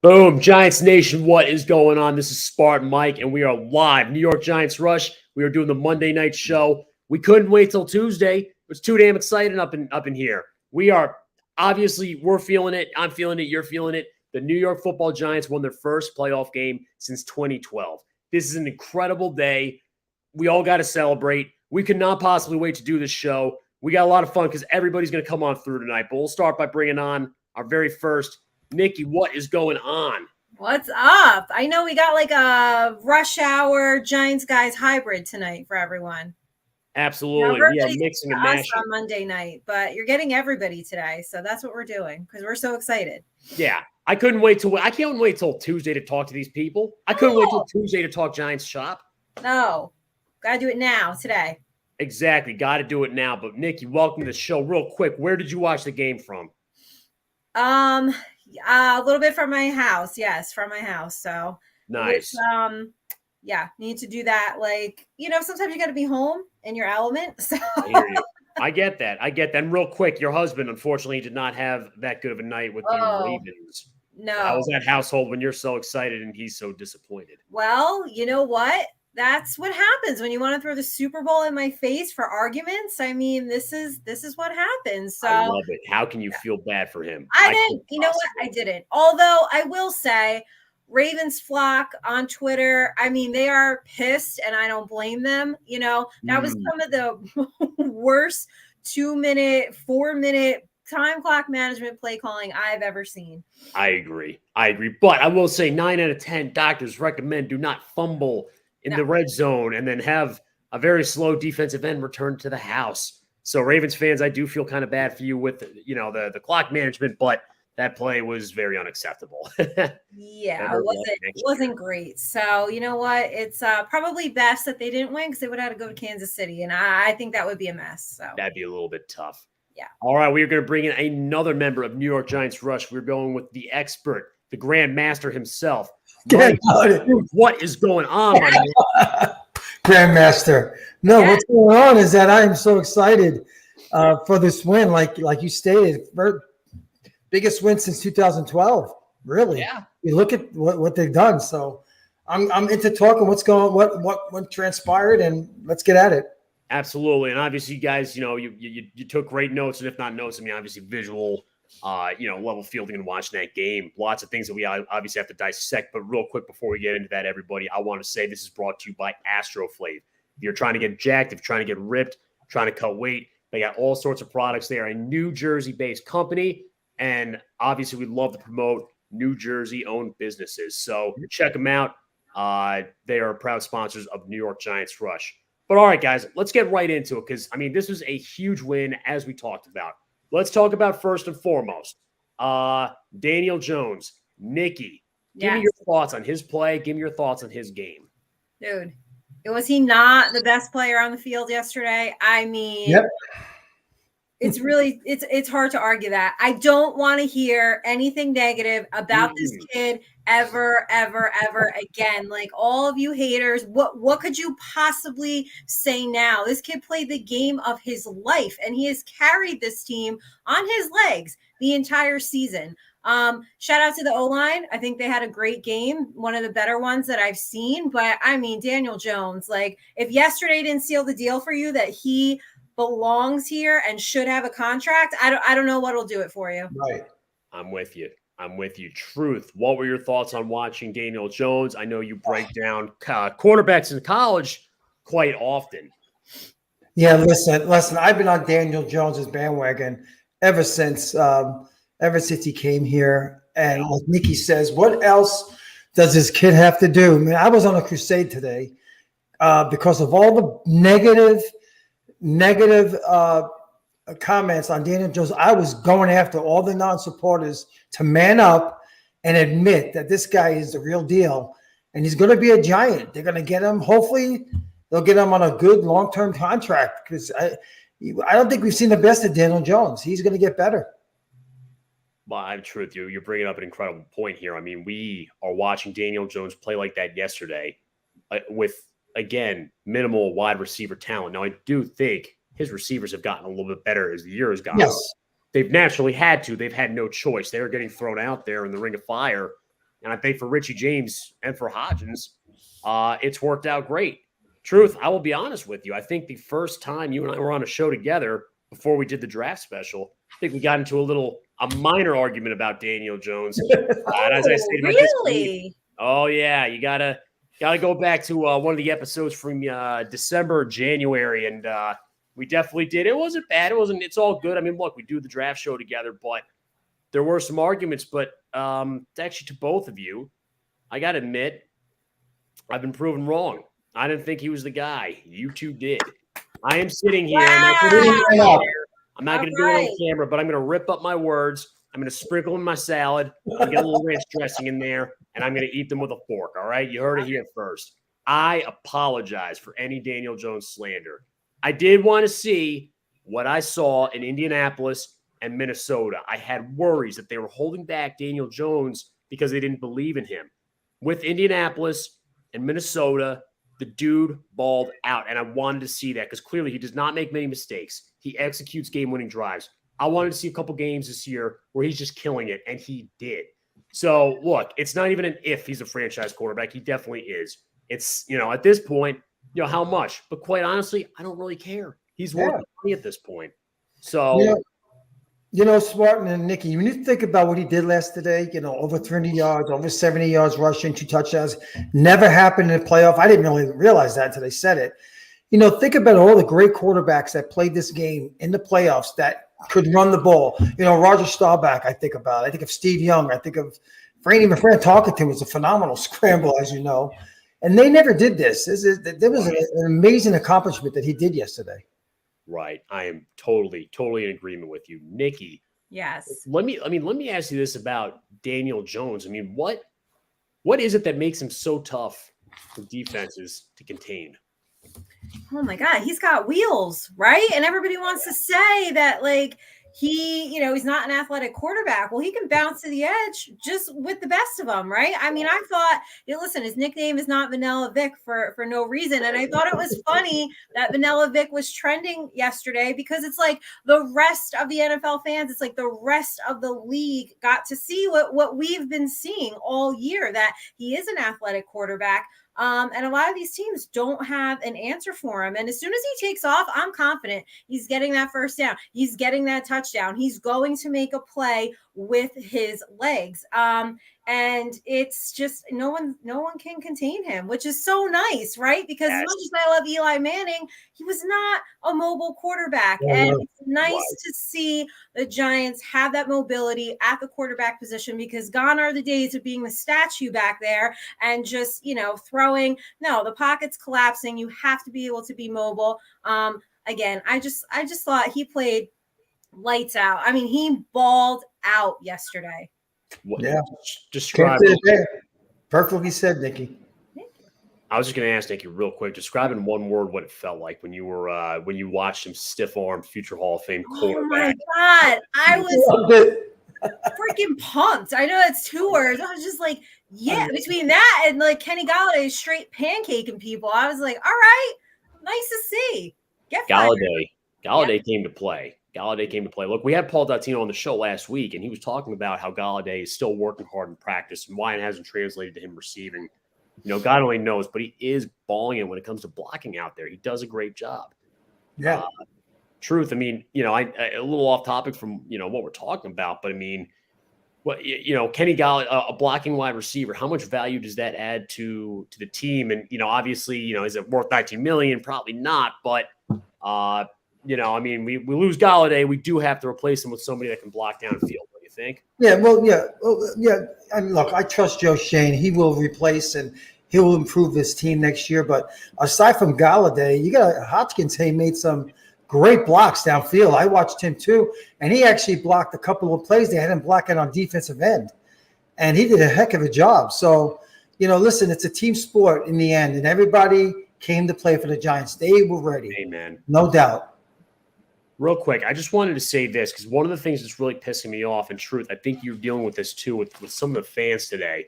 Boom, Giants Nation, what is going on? This is Spartan Mike, and we are live. New York Giants Rush. We are doing the Monday night show. We couldn't wait till Tuesday. It was too damn exciting up in here. We're feeling it. I'm feeling it. You're feeling it. The New York Football Giants won their first playoff game since 2012. This is an incredible day. We all got to celebrate. We could not possibly wait to do this show. We got a lot of fun because everybody's going to come on through tonight. But we'll start by bringing on our very first Nikki. What is going on? What's up? I know we got like a rush hour Giants guys hybrid tonight for everyone. Absolutely. We are mixing and matching on Monday night, but you're getting everybody today. So that's what we're doing because we're so excited. Yeah. I can't wait till Tuesday to talk to these people. I couldn't wait till Tuesday to talk Giants shop. No. Gotta do it now, today. Exactly. Got to do it now. But Nikki, welcome to the show. Real quick, where did you watch the game from? A little bit from my house. Yes, from my house. So nice. Need to do that. Like, sometimes you got to be home in your element. So. I hear you. I get that. And real quick, your husband, unfortunately, did not have that good of a night with the Ravens. No. How was that household when you're so excited and he's so disappointed? Well, you know what? That's what happens when you want to throw the Super Bowl in my face for arguments. I mean, this is what happens. So I love it. How can you feel bad for him? I didn't. You know what? I didn't. Although I will say, Ravens flock on Twitter, I mean, they are pissed, and I don't blame them. That was some of the worst 2-minute, 4-minute time clock management play calling I've ever seen. I agree. But I will say 9 out of 10 doctors recommend do not fumble in the red zone and then have a very slow defensive end return to the house. So Ravens fans, I do feel kind of bad for you with, the clock management, but that play was very unacceptable. Yeah, it wasn't great. So you know what? It's probably best that they didn't win because they would have to go to Kansas City. And I think that would be a mess. So that'd be a little bit tough. Yeah. All right. We're going to bring in another member of New York Giants Rush. We're going with the expert, the Grand Master himself. Mike, what is going on, my man? Grandmaster. No, what's going on is that I am so excited for this win. Like you stated, biggest win since 2012. Really? Yeah. You look at what they've done. So I'm into talking what transpired, and let's get at it. Absolutely. And obviously, you guys, you took great notes, and if not notes, I mean, obviously visual level fielding and watching that game. Lots of things that we obviously have to dissect. But real quick, before we get into that, everybody, I want to say this is brought to you by Astroflave. If you're trying to get jacked, if you're trying to get ripped, trying to cut weight, they got all sorts of products. They are a New Jersey-based company, and obviously we love to promote New Jersey-owned businesses. So check them out. They are proud sponsors of New York Giants Rush. But all right, guys, let's get right into it because, this was a huge win, as we talked about. Let's talk about first and foremost, Daniel Jones. Nikki, give me your thoughts on his play. Give me your thoughts on his game. Dude, was he not the best player on the field yesterday? I mean, yep. It's really it's hard to argue that. I don't want to hear anything negative about this kid ever again. Like, all of you haters, what could you possibly say now? This kid played the game of his life, and he has carried this team on his legs the entire season. Shout out to the O-line. I think they had a great game, one of the better ones that I've seen. But Daniel Jones, like, if yesterday didn't seal the deal for you that he belongs here and should have a contract, I don't know what'll do it for you. Right. I'm with you. Truth, what were your thoughts on watching Daniel Jones? I know you break down quarterbacks in college quite often. Yeah, listen. I've been on Daniel Jones's bandwagon ever since he came here. And like Nikki says, what else does this kid have to do? I mean, I was on a crusade today because of all the negative comments on Daniel Jones. I was going after all the non-supporters to man up and admit that this guy is the real deal, and he's going to be a Giant. They're going to get him. Hopefully, they'll get him on a good long-term contract because I don't think we've seen the best of Daniel Jones. He's going to get better. Well, I'm true with you. You're bringing up an incredible point here. I mean, we are watching Daniel Jones play like that yesterday with, again, minimal wide receiver talent. Now, I do think his receivers have gotten a little bit better as the year has gone on. They've naturally had to. They've had no choice. They were getting thrown out there in the ring of fire And I think for Richie James and for Hodgins, it's worked out great. Truth, I will be honest with you. I think the first time you and I were on a show together before we did the draft special, I think we got into a minor argument about Daniel Jones. And as I stated, really? Oh yeah, you gotta go back to one of the episodes from December or January, and we definitely did. It wasn't bad. It's all good. I mean, look, we do the draft show together, but there were some arguments. But actually, to both of you, I gotta admit, I've been proven wrong. I didn't think he was the guy. You two did. I am sitting here. Wow. I'm not going to do it on camera, but I'm going to rip up my words. I'm going to sprinkle in my salad and get a little ranch dressing in there, and I'm going to eat them with a fork, all right? You heard it here first. I apologize for any Daniel Jones slander. I did want to see what I saw in Indianapolis and Minnesota. I had worries that they were holding back Daniel Jones because they didn't believe in him. With Indianapolis and Minnesota, the dude balled out, and I wanted to see that because clearly he does not make many mistakes. He executes game-winning drives. I wanted to see a couple games this year where he's just killing it, and he did. So, look, it's not even an if he's a franchise quarterback. He definitely is. It's, at this point, how much? But quite honestly, I don't really care. He's worth the money at this point. So, Spartan and Nicky, when you think about what he did yesterday, over 300 yards, over 70 yards rushing, 2 touchdowns, never happened in the playoff. I didn't really realize that until they said it. Think about all the great quarterbacks that played this game in the playoffs that could run the ball. Roger Staubach, I think about. I think of Steve Young. I think of Franny McFran. Talking to him was a phenomenal scramble, as you know. And they never did this. There was an amazing accomplishment that he did yesterday. Right. I am totally in agreement with you. Nicky. Yes. Let me ask you this about Daniel Jones. I mean, what is it that makes him so tough for defenses to contain? Oh my God, he's got wheels, right? And everybody wants to say that, he's not an athletic quarterback. Well, he can bounce to the edge just with the best of them, right? I mean, I thought, listen, his nickname is not Vanilla Vic for no reason. And I thought it was funny that Vanilla Vic was trending yesterday because it's like the rest of the NFL fans, it's like the rest of the league got to see what we've been seeing all year, that he is an athletic quarterback. And a lot of these teams don't have an answer for him. And as soon as he takes off, I'm confident he's getting that first down. He's getting that touchdown. He's going to make a play with his legs. And it's just no one can contain him, which is so nice, right? Because as much as I love Eli Manning, he was not a mobile quarterback. And it's nice to see the Giants have that mobility at the quarterback position, because gone are the days of being the statue back there and just, throwing. No, the pocket's collapsing. You have to be able to be mobile. Again, I just thought he played lights out. I mean, he balled out yesterday. Describe it. Perfectly said, Nicky. I was just going to ask Nicky real quick. Describe in one word what it felt like when you were when you watched him stiff-armed future Hall of Fame quarterback. Oh my God, I was freaking pumped. I know it's 2 words. I was just like, between that and Kenny Galladay straight pancaking people, I was like, all right, nice to see. Galladay came to play. Look, we had Paul Dottino on the show last week, and he was talking about how Galladay is still working hard in practice and why it hasn't translated to him receiving. God only knows, but he is balling it when it comes to blocking out there. He does a great job. Yeah. Truth. I mean, I a little off topic from, what we're talking about, but I mean, Kenny Galladay, a blocking wide receiver, how much value does that add to the team? And, obviously, is it worth $19 million? Probably not, but, I mean, we lose Galladay. We do have to replace him with somebody that can block downfield. What do you think? Yeah, yeah. I mean, look, I trust Joe Shane. He will replace and he will improve this team next year. But aside from Galladay, you got Hopkins. He made some great blocks downfield. I watched him too, and he actually blocked a couple of plays. They had him blocking on defensive end, and he did a heck of a job. So, listen, it's a team sport in the end, and everybody came to play for the Giants. They were ready. Amen. No doubt. Real quick, I just wanted to say this because one of the things that's really pissing me off, in truth, I think you're dealing with this too with some of the fans today.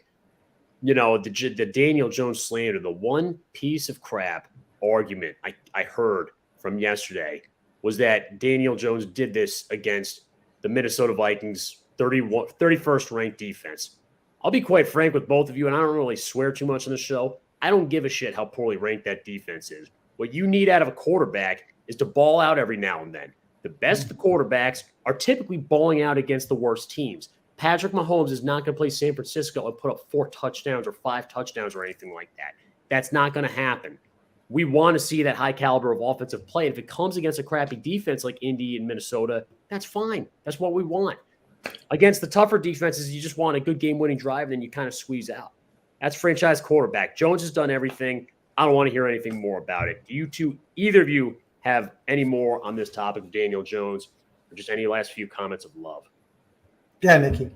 The Daniel Jones slander, the one piece of crap argument I heard from yesterday was that Daniel Jones did this against the Minnesota Vikings 31st ranked defense. I'll be quite frank with both of you, and I don't really swear too much on the show. I don't give a shit how poorly ranked that defense is. What you need out of a quarterback is to ball out every now and then. The best of the quarterbacks are typically balling out against the worst teams. Patrick Mahomes is not going to play San Francisco and put up 4 touchdowns or 5 touchdowns or anything like that. That's not going to happen. We want to see that high caliber of offensive play. And if it comes against a crappy defense like Indy and Minnesota, that's fine. That's what we want. Against the tougher defenses, you just want a good game-winning drive, and then you kind of squeeze out. That's franchise quarterback. Jones has done everything. I don't want to hear anything more about it. Do you two, either of you, have any more on this topic of Daniel Jones, or just any last few comments of love? Yeah, Nikki.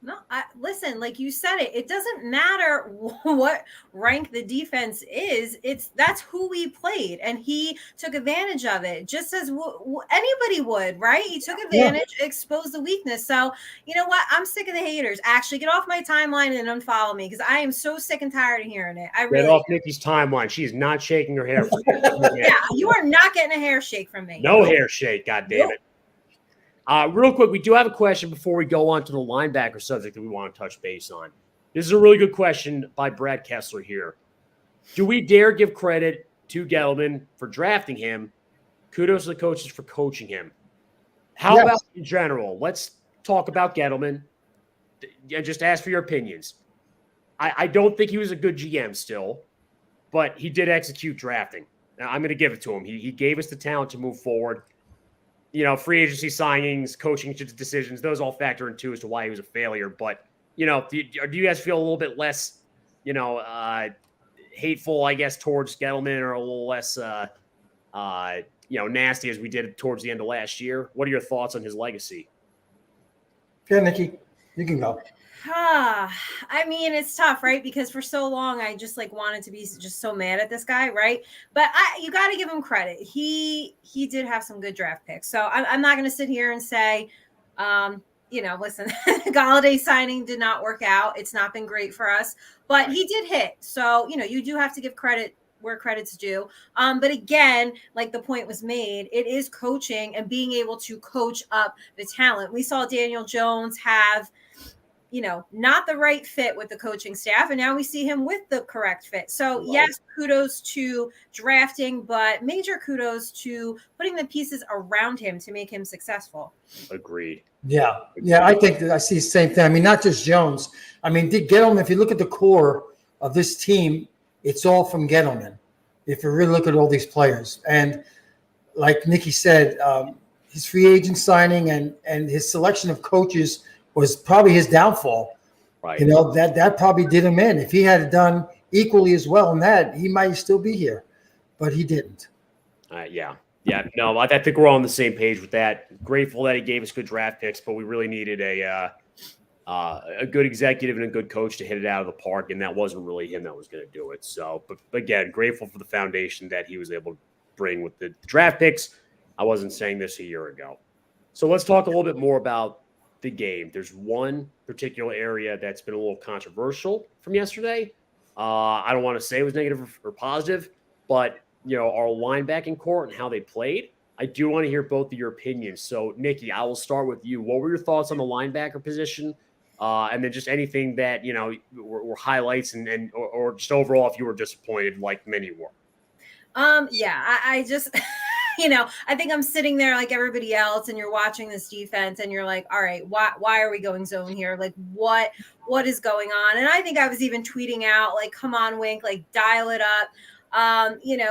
No, listen, like you said it doesn't matter what rank the defense is. That's who we played, and he took advantage of it, just as anybody would, right? He took advantage, exposed the weakness. So, you know what? I'm sick of the haters. Actually, get off my timeline and unfollow me, because I am so sick and tired of hearing it. I really get off Nikki's timeline. She is not shaking her hair. Yeah, you are not getting a hair shake from me. No hair shake, God damn it. Real quick, we do have a question before we go on to the linebacker subject that we want to touch base on. This is a really good question by Brad Kessler here. Do we dare give credit to Gettleman for drafting him? Kudos to the coaches for coaching him. How about in general? Let's talk about Gettleman and just ask for your opinions. I don't think he was a good GM still, but he did execute drafting. Now, I'm going to give it to him. He gave us the talent to move forward. You know, free agency signings, coaching decisions, those all factor in too as to why he was a failure. But, you know, do you guys feel a little bit less, hateful, I guess, towards Gettleman, or a little less, nasty as we did towards the end of last year? What are your thoughts on his legacy? Yeah, Nikki, you can go. I mean, it's tough, right? Because for so long, I just wanted to be just so mad at this guy, right? But you got to give him credit. He did have some good draft picks. So I'm not going to sit here and say, listen, Galladay signing did not work out. It's not been great for us, but he did hit. So, you do have to give credit where credit's due. But again, like the point was made, it is coaching and being able to coach up the talent. We saw Daniel Jones have not the right fit with the coaching staff. And now we see him with the correct fit. So yes, kudos to drafting, but major kudos to putting the pieces around him to make him successful. Agreed. Yeah. I think that I see the same thing. I mean, not just Jones. I mean, Gettleman, if you look at the core of this team, it's all from Gettleman. If you really look at all these players, and like Nikki said, his free agent signing and his selection of coaches was probably his downfall. Right. That probably did him in. If he had done equally as well in that, he might still be here, but he didn't. Yeah. No, I think we're all on the same page with that. Grateful that he gave us good draft picks, but we really needed a good executive and a good coach to hit it out of the park, and that wasn't really him that was going to do it. So, but again, grateful for the foundation that he was able to bring with the draft picks. I wasn't saying this a year ago. So let's talk a little bit more about the game. There's one particular area that's been a little controversial from yesterday. I don't want to say it was negative or positive, but our linebacking core and how they played. I do want to hear both of your opinions. So, Nikki, I will start with you. What were your thoughts on the linebacker position? And then just anything that were highlights or just overall if you were disappointed, like many were. I just. I think I'm sitting there like everybody else, and you're watching this defense and you're like, all right, why are we going zone here? Like what is going on? And I think I was even tweeting out like, come on, Wink, like dial it up.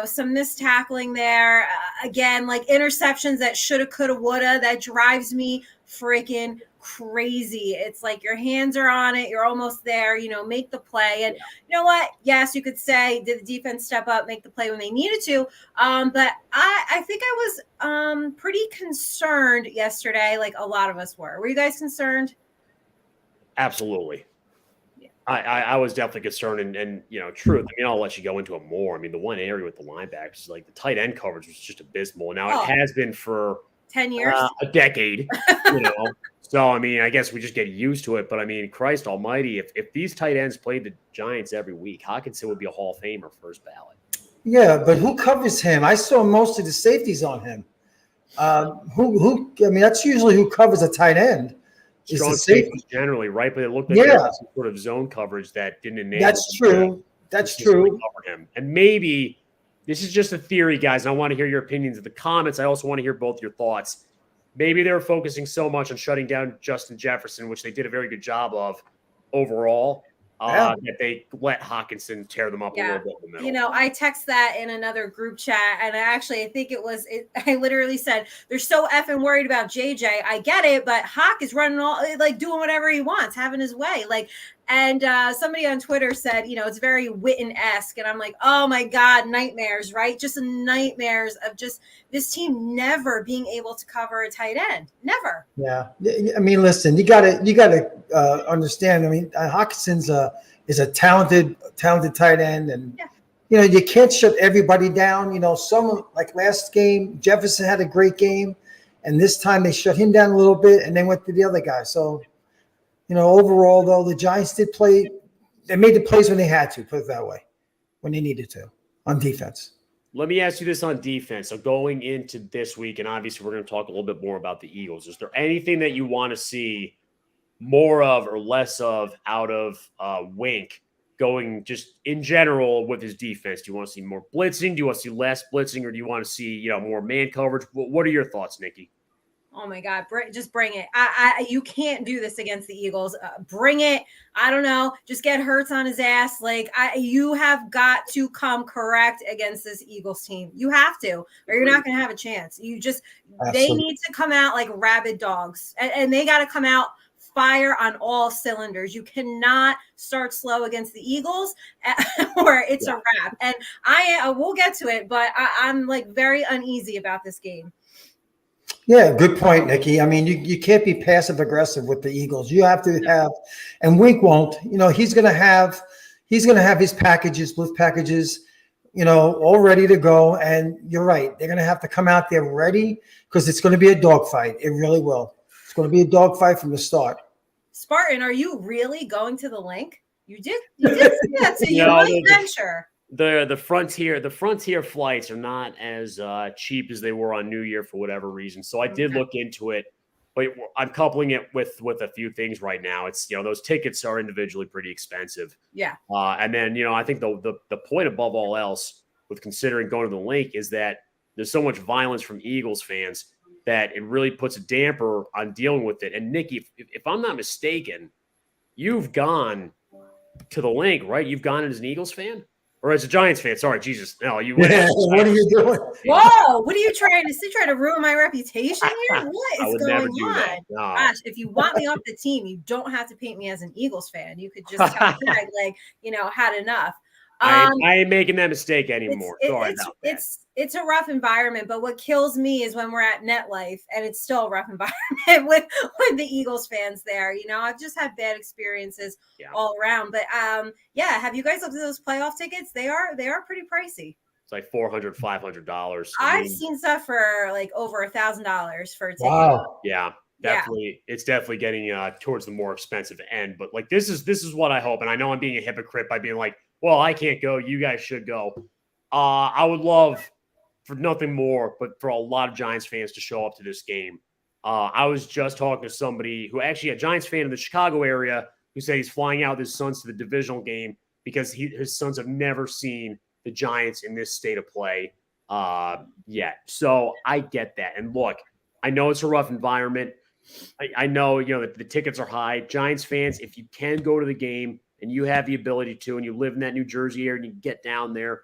Some missed tackling there. Again, like interceptions that shoulda, coulda, woulda, that drives me freaking crazy. It's like your hands are on it. You're almost there, make the play. And you know what? Yes, you could say, did the defense step up, make the play when they needed to? But I think I was pretty concerned yesterday, like a lot of us were. Were you guys concerned? Absolutely. Yeah. I was definitely concerned. And truth, I mean, I'll let you go into it more. I mean, the one area with the linebackers, like the tight end coverage was just abysmal. Now, it has been for 10 years, a decade, So, I mean, I guess we just get used to it. But, I mean, Christ almighty, if these tight ends played the Giants every week, Hockenson would be a Hall of Famer first ballot. Yeah, but who covers him? I saw most of the safeties on him. I mean, that's usually who covers a tight end. strong safety. safeties generally, right? But it looked like Yeah. there was some sort of zone coverage that didn't enable That's him to true. That's consistently true. cover him. And maybe this is just a theory, guys. And I want to hear your opinions in the comments. I also want to hear both your thoughts. Maybe they were focusing so much on shutting down Justin Jefferson, which they did a very good job of overall, that they let Hawkinson tear them up a little bit in the middle. You know, I text that in another group chat, and I think I literally said, they're so effing worried about JJ. I get it, but Hawk is running doing whatever he wants, having his way. And somebody on Twitter said, it's very Witten-esque. And I'm like, oh my God, nightmares, right? Just nightmares of just this team never being able to cover a tight end. Never. Yeah. I mean, listen, you gotta understand. I mean, Hawkinson's is a talented tight end. And, you can't shut everybody down. Some like last game, Jefferson had a great game. And this time they shut him down a little bit and then went to the other guy. So, overall, though, the Giants did play. They made the plays when they had to, put it that way, when they needed to on defense. Let me ask you this on defense. So going into this week, and obviously we're going to talk a little bit more about the Eagles. Is there anything that you want to see more of or less of out of Wink going just in general with his defense? Do you want to see more blitzing? Do you want to see less blitzing? Or do you want to see, more man coverage? What are your thoughts, Nikki? Oh my God, just bring it. You can't do this against the Eagles. Bring it. I don't know. Just get Hurts on his ass. You have got to come correct against this Eagles team. You have to, or you're not going to have a chance. They need to come out like rabid dogs, and they got to come out fire on all cylinders. You cannot start slow against the Eagles or it's a wrap. And I will get to it, but I'm very uneasy about this game. Yeah, good point, Nikki. I mean, you can't be passive aggressive with the Eagles. You have to have, and Wink won't. He's gonna have his packages, blitz packages, all ready to go. And you're right, they're gonna have to come out there ready because it's going to be a dogfight. It really will. It's going to be a dogfight from the start. Spartan, are you really going to the link? You did say that, so you might venture. The frontier flights are not as cheap as they were on New Year for whatever reason. So I did look into it, but I'm coupling it with a few things right now. It's those tickets are individually pretty expensive. Yeah. And then I think the point above all else with considering going to the link is that there's so much violence from Eagles fans that it really puts a damper on dealing with it. And Nikki, if I'm not mistaken, you've gone to the link, right? You've gone as an Eagles fan? Or as a Giants fan, sorry, Jesus. No, you went. What are you doing? Whoa, what are you trying to ruin my reputation here? What is going on? That. No. Gosh, if you want me off the team, you don't have to paint me as an Eagles fan. You could just tell Greg, had enough. I ain't making that mistake anymore. It's a rough environment, but what kills me is when we're at MetLife and it's still a rough environment with the Eagles fans there. I've just had bad experiences all around. But have you guys looked at those playoff tickets? They are pretty pricey. It's like $400, $500. I've seen stuff for over $1,000 for a ticket. Wow. Yeah. Definitely, it's definitely getting towards the more expensive end. But this is what I hope, and I know I'm being a hypocrite by being like, well, I can't go. You guys should go. I would love for nothing more, but for a lot of Giants fans to show up to this game. I was just talking to somebody who actually a Giants fan in the Chicago area who said he's flying out with his sons to the divisional game because his sons have never seen the Giants in this state of play yet. So I get that. And look, I know it's a rough environment. I know, that the tickets are high. Giants fans, if you can go to the game and you have the ability to, and you live in that New Jersey area and you get down there,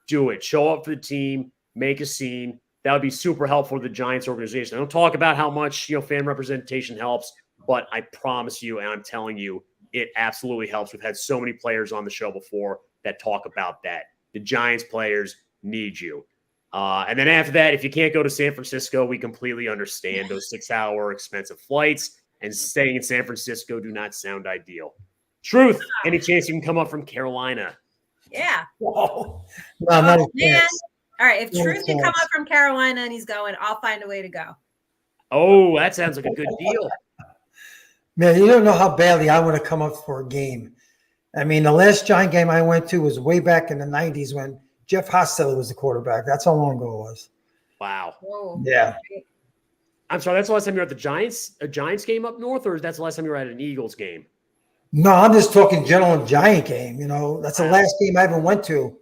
do it. Show up for the team, make a scene. That would be super helpful to the Giants organization. I don't talk about how much, fan representation helps, but I promise you, and I'm telling you, it absolutely helps. We've had so many players on the show before that talk about that. The Giants players need you. And then after that, if you can't go to San Francisco, we completely understand those 6-hour expensive flights, and staying in San Francisco do not sound ideal. Truth, any chance you can come up from Carolina? Yeah. Whoa. No, not a man. chance. All right, if Truth can come up from Carolina and he's going, I'll find a way to go. Oh, that sounds like a good deal. Man, you don't know how badly I want to come up for a game. I mean, the last Giant game I went to was way back in the 90s when Jeff Hostetler was the quarterback. That's how long ago it was. Wow. Whoa. Yeah. I'm sorry, that's the last time you were at the Giants game up north, or that's the last time you were at an Eagles game? No, I'm just talking general Giant game. That's the Wow. last game I ever went to.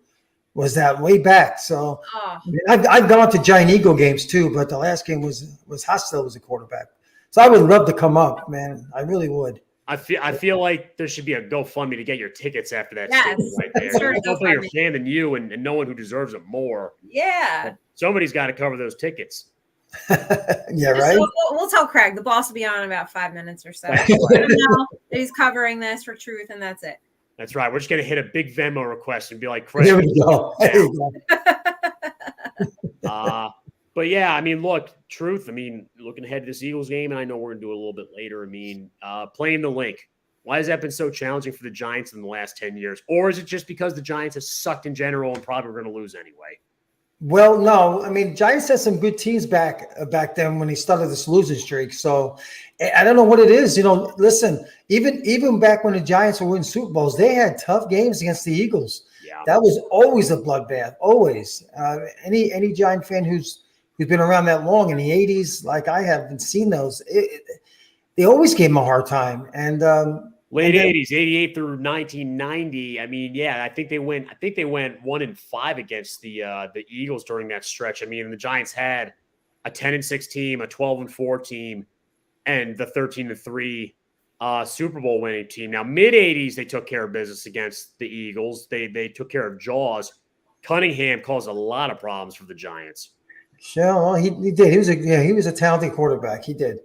Was that way back? So Oh. I mean, I've gone to Giant Eagle games too, but the last game was Hostel was a quarterback. So I would love to come up, man. I really would. I feel like there should be a GoFundMe to get your tickets after that Yes. statement right there. Sure, There's no bigger GoFundMe. fan than you and no one who deserves it more. Yeah. Somebody's got to cover those tickets. Yeah, right. So we'll tell Craig. The boss will be on in about 5 minutes or so. That's Let him know that he's covering this for Truth, and that's it. That's right. We're just going to hit a big Venmo request and be like, Craig. There we go. There you go. But yeah, I mean, look, Truth. I mean, looking ahead to this Eagles game, and I know we're going to do it a little bit later. I mean, playing the link. Why has that been so challenging for the Giants in the last 10 years? Or is it just because the Giants have sucked in general and probably were going to lose anyway? Well, no. I mean, Giants had some good teams back then when he started this losing streak. So I don't know what it is. Listen, even back when the Giants were winning Super Bowls, they had tough games against the Eagles. Yeah. That was always a bloodbath, always. Any Giant fan who's been around that long in the 80s, like I have, and seen those, they always gave him a hard time. And late 80s, 88 through 1990. I mean, yeah, I think they went 1-5 against the Eagles during that stretch. I mean, the Giants had a 10-6 team, a 12-4 team, and the 13-3 Super Bowl winning team. Now, mid 80s, they took care of business against the Eagles. They took care of Jaws. Cunningham caused a lot of problems for the Giants. Sure, he did. He was a talented quarterback. He did.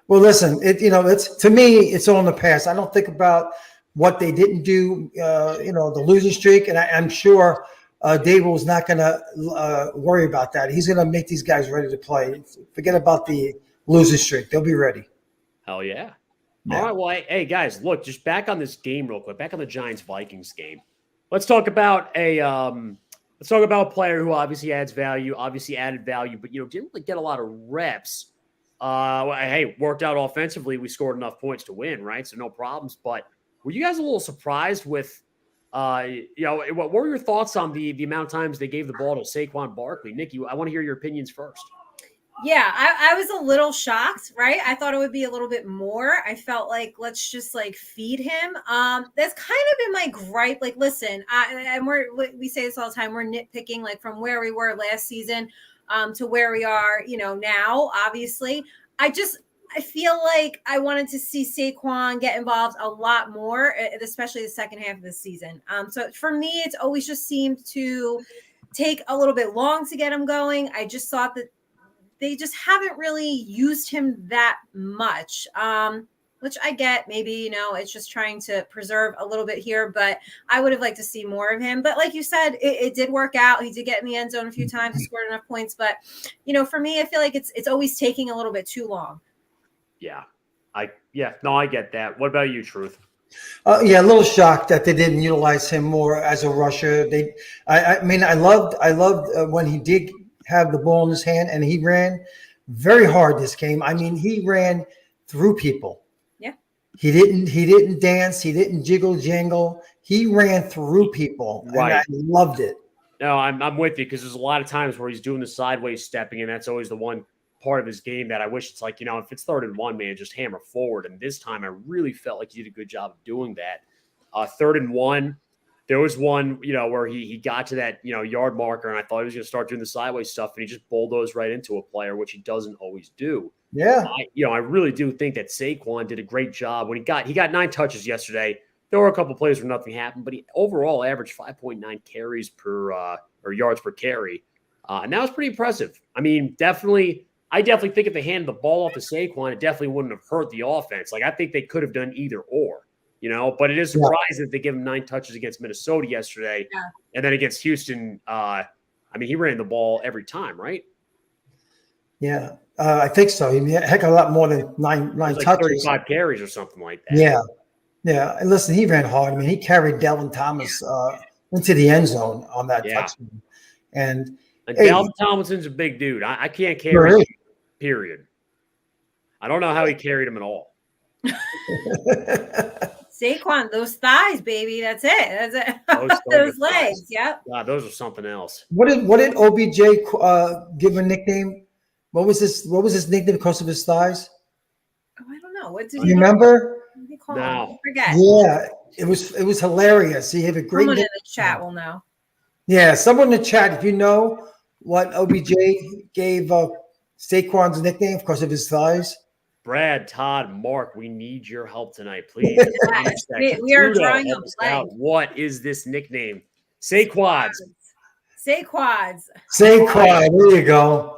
Well, listen, it's to me, it's all in the past. I don't think about what they didn't do. The losing streak, and I'm sure Dable is not going to worry about that. He's going to make these guys ready to play. Forget about the losing streak; they'll be ready. Hell yeah! Yeah. All right, well, hey guys, look, just back on this game real quick. Back on the Giants Vikings game. Let's talk about a player who obviously adds value, obviously added value, but didn't really get a lot of reps. Hey, worked out offensively. We scored enough points to win, right? So no problems. But were you guys a little surprised with, what were your thoughts on the amount of times they gave the ball to Saquon Barkley? Nikki, I want to hear your opinions first. Yeah, I was a little shocked, right? I thought it would be a little bit more. I felt like let's just feed him. That's kind of been my gripe. Like, listen, we say this all the time. We're nitpicking from where we were last season to where we are, now. Obviously, I feel like I wanted to see Saquon get involved a lot more, especially the second half of the season. So for me, it's always just seemed to take a little bit long to get him going. I just thought that they just haven't really used him that much, which I get. Maybe, it's just trying to preserve a little bit here, but I would have liked to see more of him. But like you said, it did work out. He did get in the end zone a few times, he scored enough points. But, for me, I feel like it's always taking a little bit too long. Yeah. I get that. What about you, Truth? A little shocked that they didn't utilize him more as a rusher. I loved when he did have the ball in his hand and he ran very hard this game. I mean, he ran through people. Yeah. He didn't dance. He didn't jiggle jangle. He ran through people. Right. And I loved it. No, I'm with you, because there's a lot of times where he's doing the sideways stepping, and that's always the one part of his game that I wish it's if it's 3rd and 1, man, just hammer forward. And this time I really felt like he did a good job of doing that. 3rd and 1, there was one, where he got to that, yard marker, and I thought he was going to start doing the sideways stuff, and he just bulldozed right into a player, which he doesn't always do. Yeah. I really do think that Saquon did a great job when he got 9 touches yesterday. There were a couple plays where nothing happened, but he overall averaged 5.9 carries or yards per carry. And that was pretty impressive. I mean, I definitely think if they handed the ball off to Saquon, it definitely wouldn't have hurt the offense. I think they could have done either or. But it is surprising that they gave him 9 touches against Minnesota yesterday. Yeah. And then against Houston, he ran the ball every time, right? Yeah, I think so. He had a heck of a lot more than nine touches. 35 carries or something like that. Yeah. Yeah. And listen, he ran hard. I mean, he carried Delvin Thomas into the end zone on that touchdown. And Dalvin Tomlinson's a big dude. I can't carry him, period. I don't know how he carried him at all. Saquon, those thighs, baby. That's it. Those legs. Yep. God, those are something else. What did OBJ give a nickname? What was his nickname because of his thighs? Oh, I don't know. What did You remember? What did he call No. him? I forget. Yeah, it was hilarious. He had a great Someone in nickname. the chat will know. Yeah, someone in the chat, if you know what OBJ gave Saquon's nickname because of his thighs. Brad, Todd, Mark, we need your help tonight, please. Yes, we are drawing a blank. What is this nickname? Saquads. Say quads. Saquon, there you go.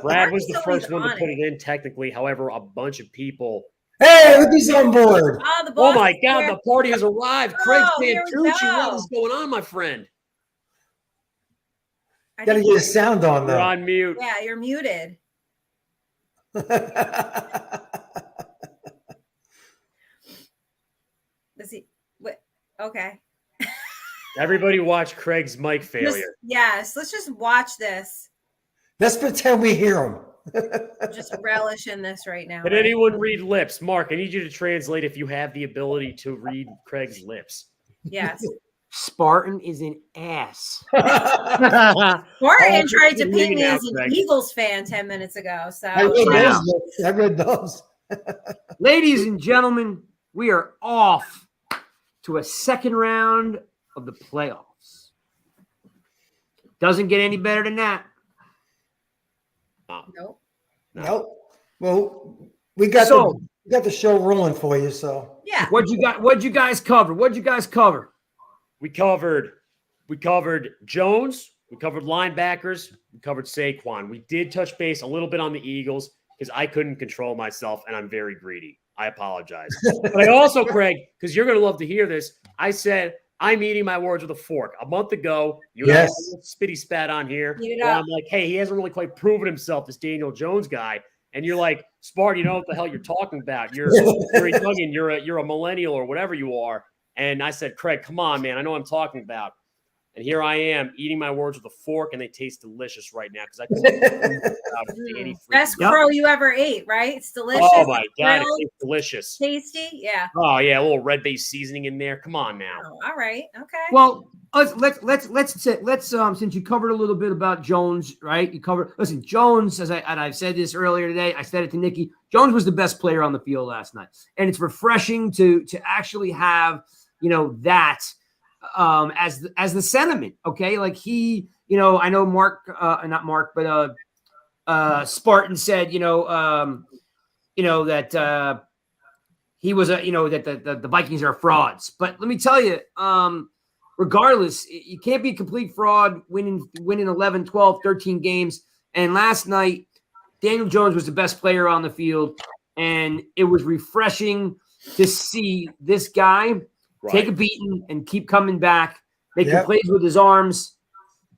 Brad was the Mark's first one always to on put it. it in technically. However, a bunch of people. Hey, look who's on board. Oh, the Oh boss my is God, here. the party has arrived. Craig Oh, here we Santucci, what go. is going on, my friend? I Gotta think- get a sound on You're though. on mute. Yeah, you're muted. Does he? What? Okay. Everybody watch Craig's mic failure. Yes, let's just watch this. Let's pretend we hear him. Just relish in this right now. Can right? anyone read lips? Mark, I need you to translate if you have the ability to read Craig's lips. Yes. Spartan is an ass. Martin Oh, tried to you're paint leaving me out, as an Craig. Eagles fan 10 minutes ago. So I read Wow. those. I read those. Ladies and gentlemen, we are off to a second round of the playoffs. Doesn't get any better than that. nope. Nope. Well, we got the show rolling for you. So Yeah. What'd you guys cover? We covered Jones, we covered linebackers, we covered Saquon. We did touch base a little bit on the Eagles because I couldn't control myself and I'm very greedy. I apologize. But I also, Craig, because you're going to love to hear this, I said I'm eating my words with a fork. A month ago, you and I had a little spitty spat on here. Eat it Where up. I'm like, hey, he hasn't really quite proven himself, this Daniel Jones guy. And you're like, Spartan, you know what the hell you're talking about. You're youngin, you're a millennial or whatever you are. And I said, Craig, come on, man. I know what I'm talking about. And here I am eating my words with a fork, and they taste delicious right now because I couldn't Best crow you ever ate, right? It's delicious. Oh my God, grilled, it's delicious. tasty. Yeah. Oh yeah, a little red base seasoning in there. Come on now. Oh, all right. Okay. Well, let's since you covered a little bit about Jones, right? Listen, Jones, and I've said this earlier today. I said it to Nikki. Jones was the best player on the field last night, and it's refreshing to actually have that as the sentiment. Okay, like he, I know Mark, not Mark, but Spartan said, that he was that the Vikings are frauds. But let me tell you, regardless, you can't be a complete fraud winning 11, 12, 13 games. And last night, Daniel Jones was the best player on the field, and it was refreshing to see this guy take a beating and keep coming back, making plays with his arms,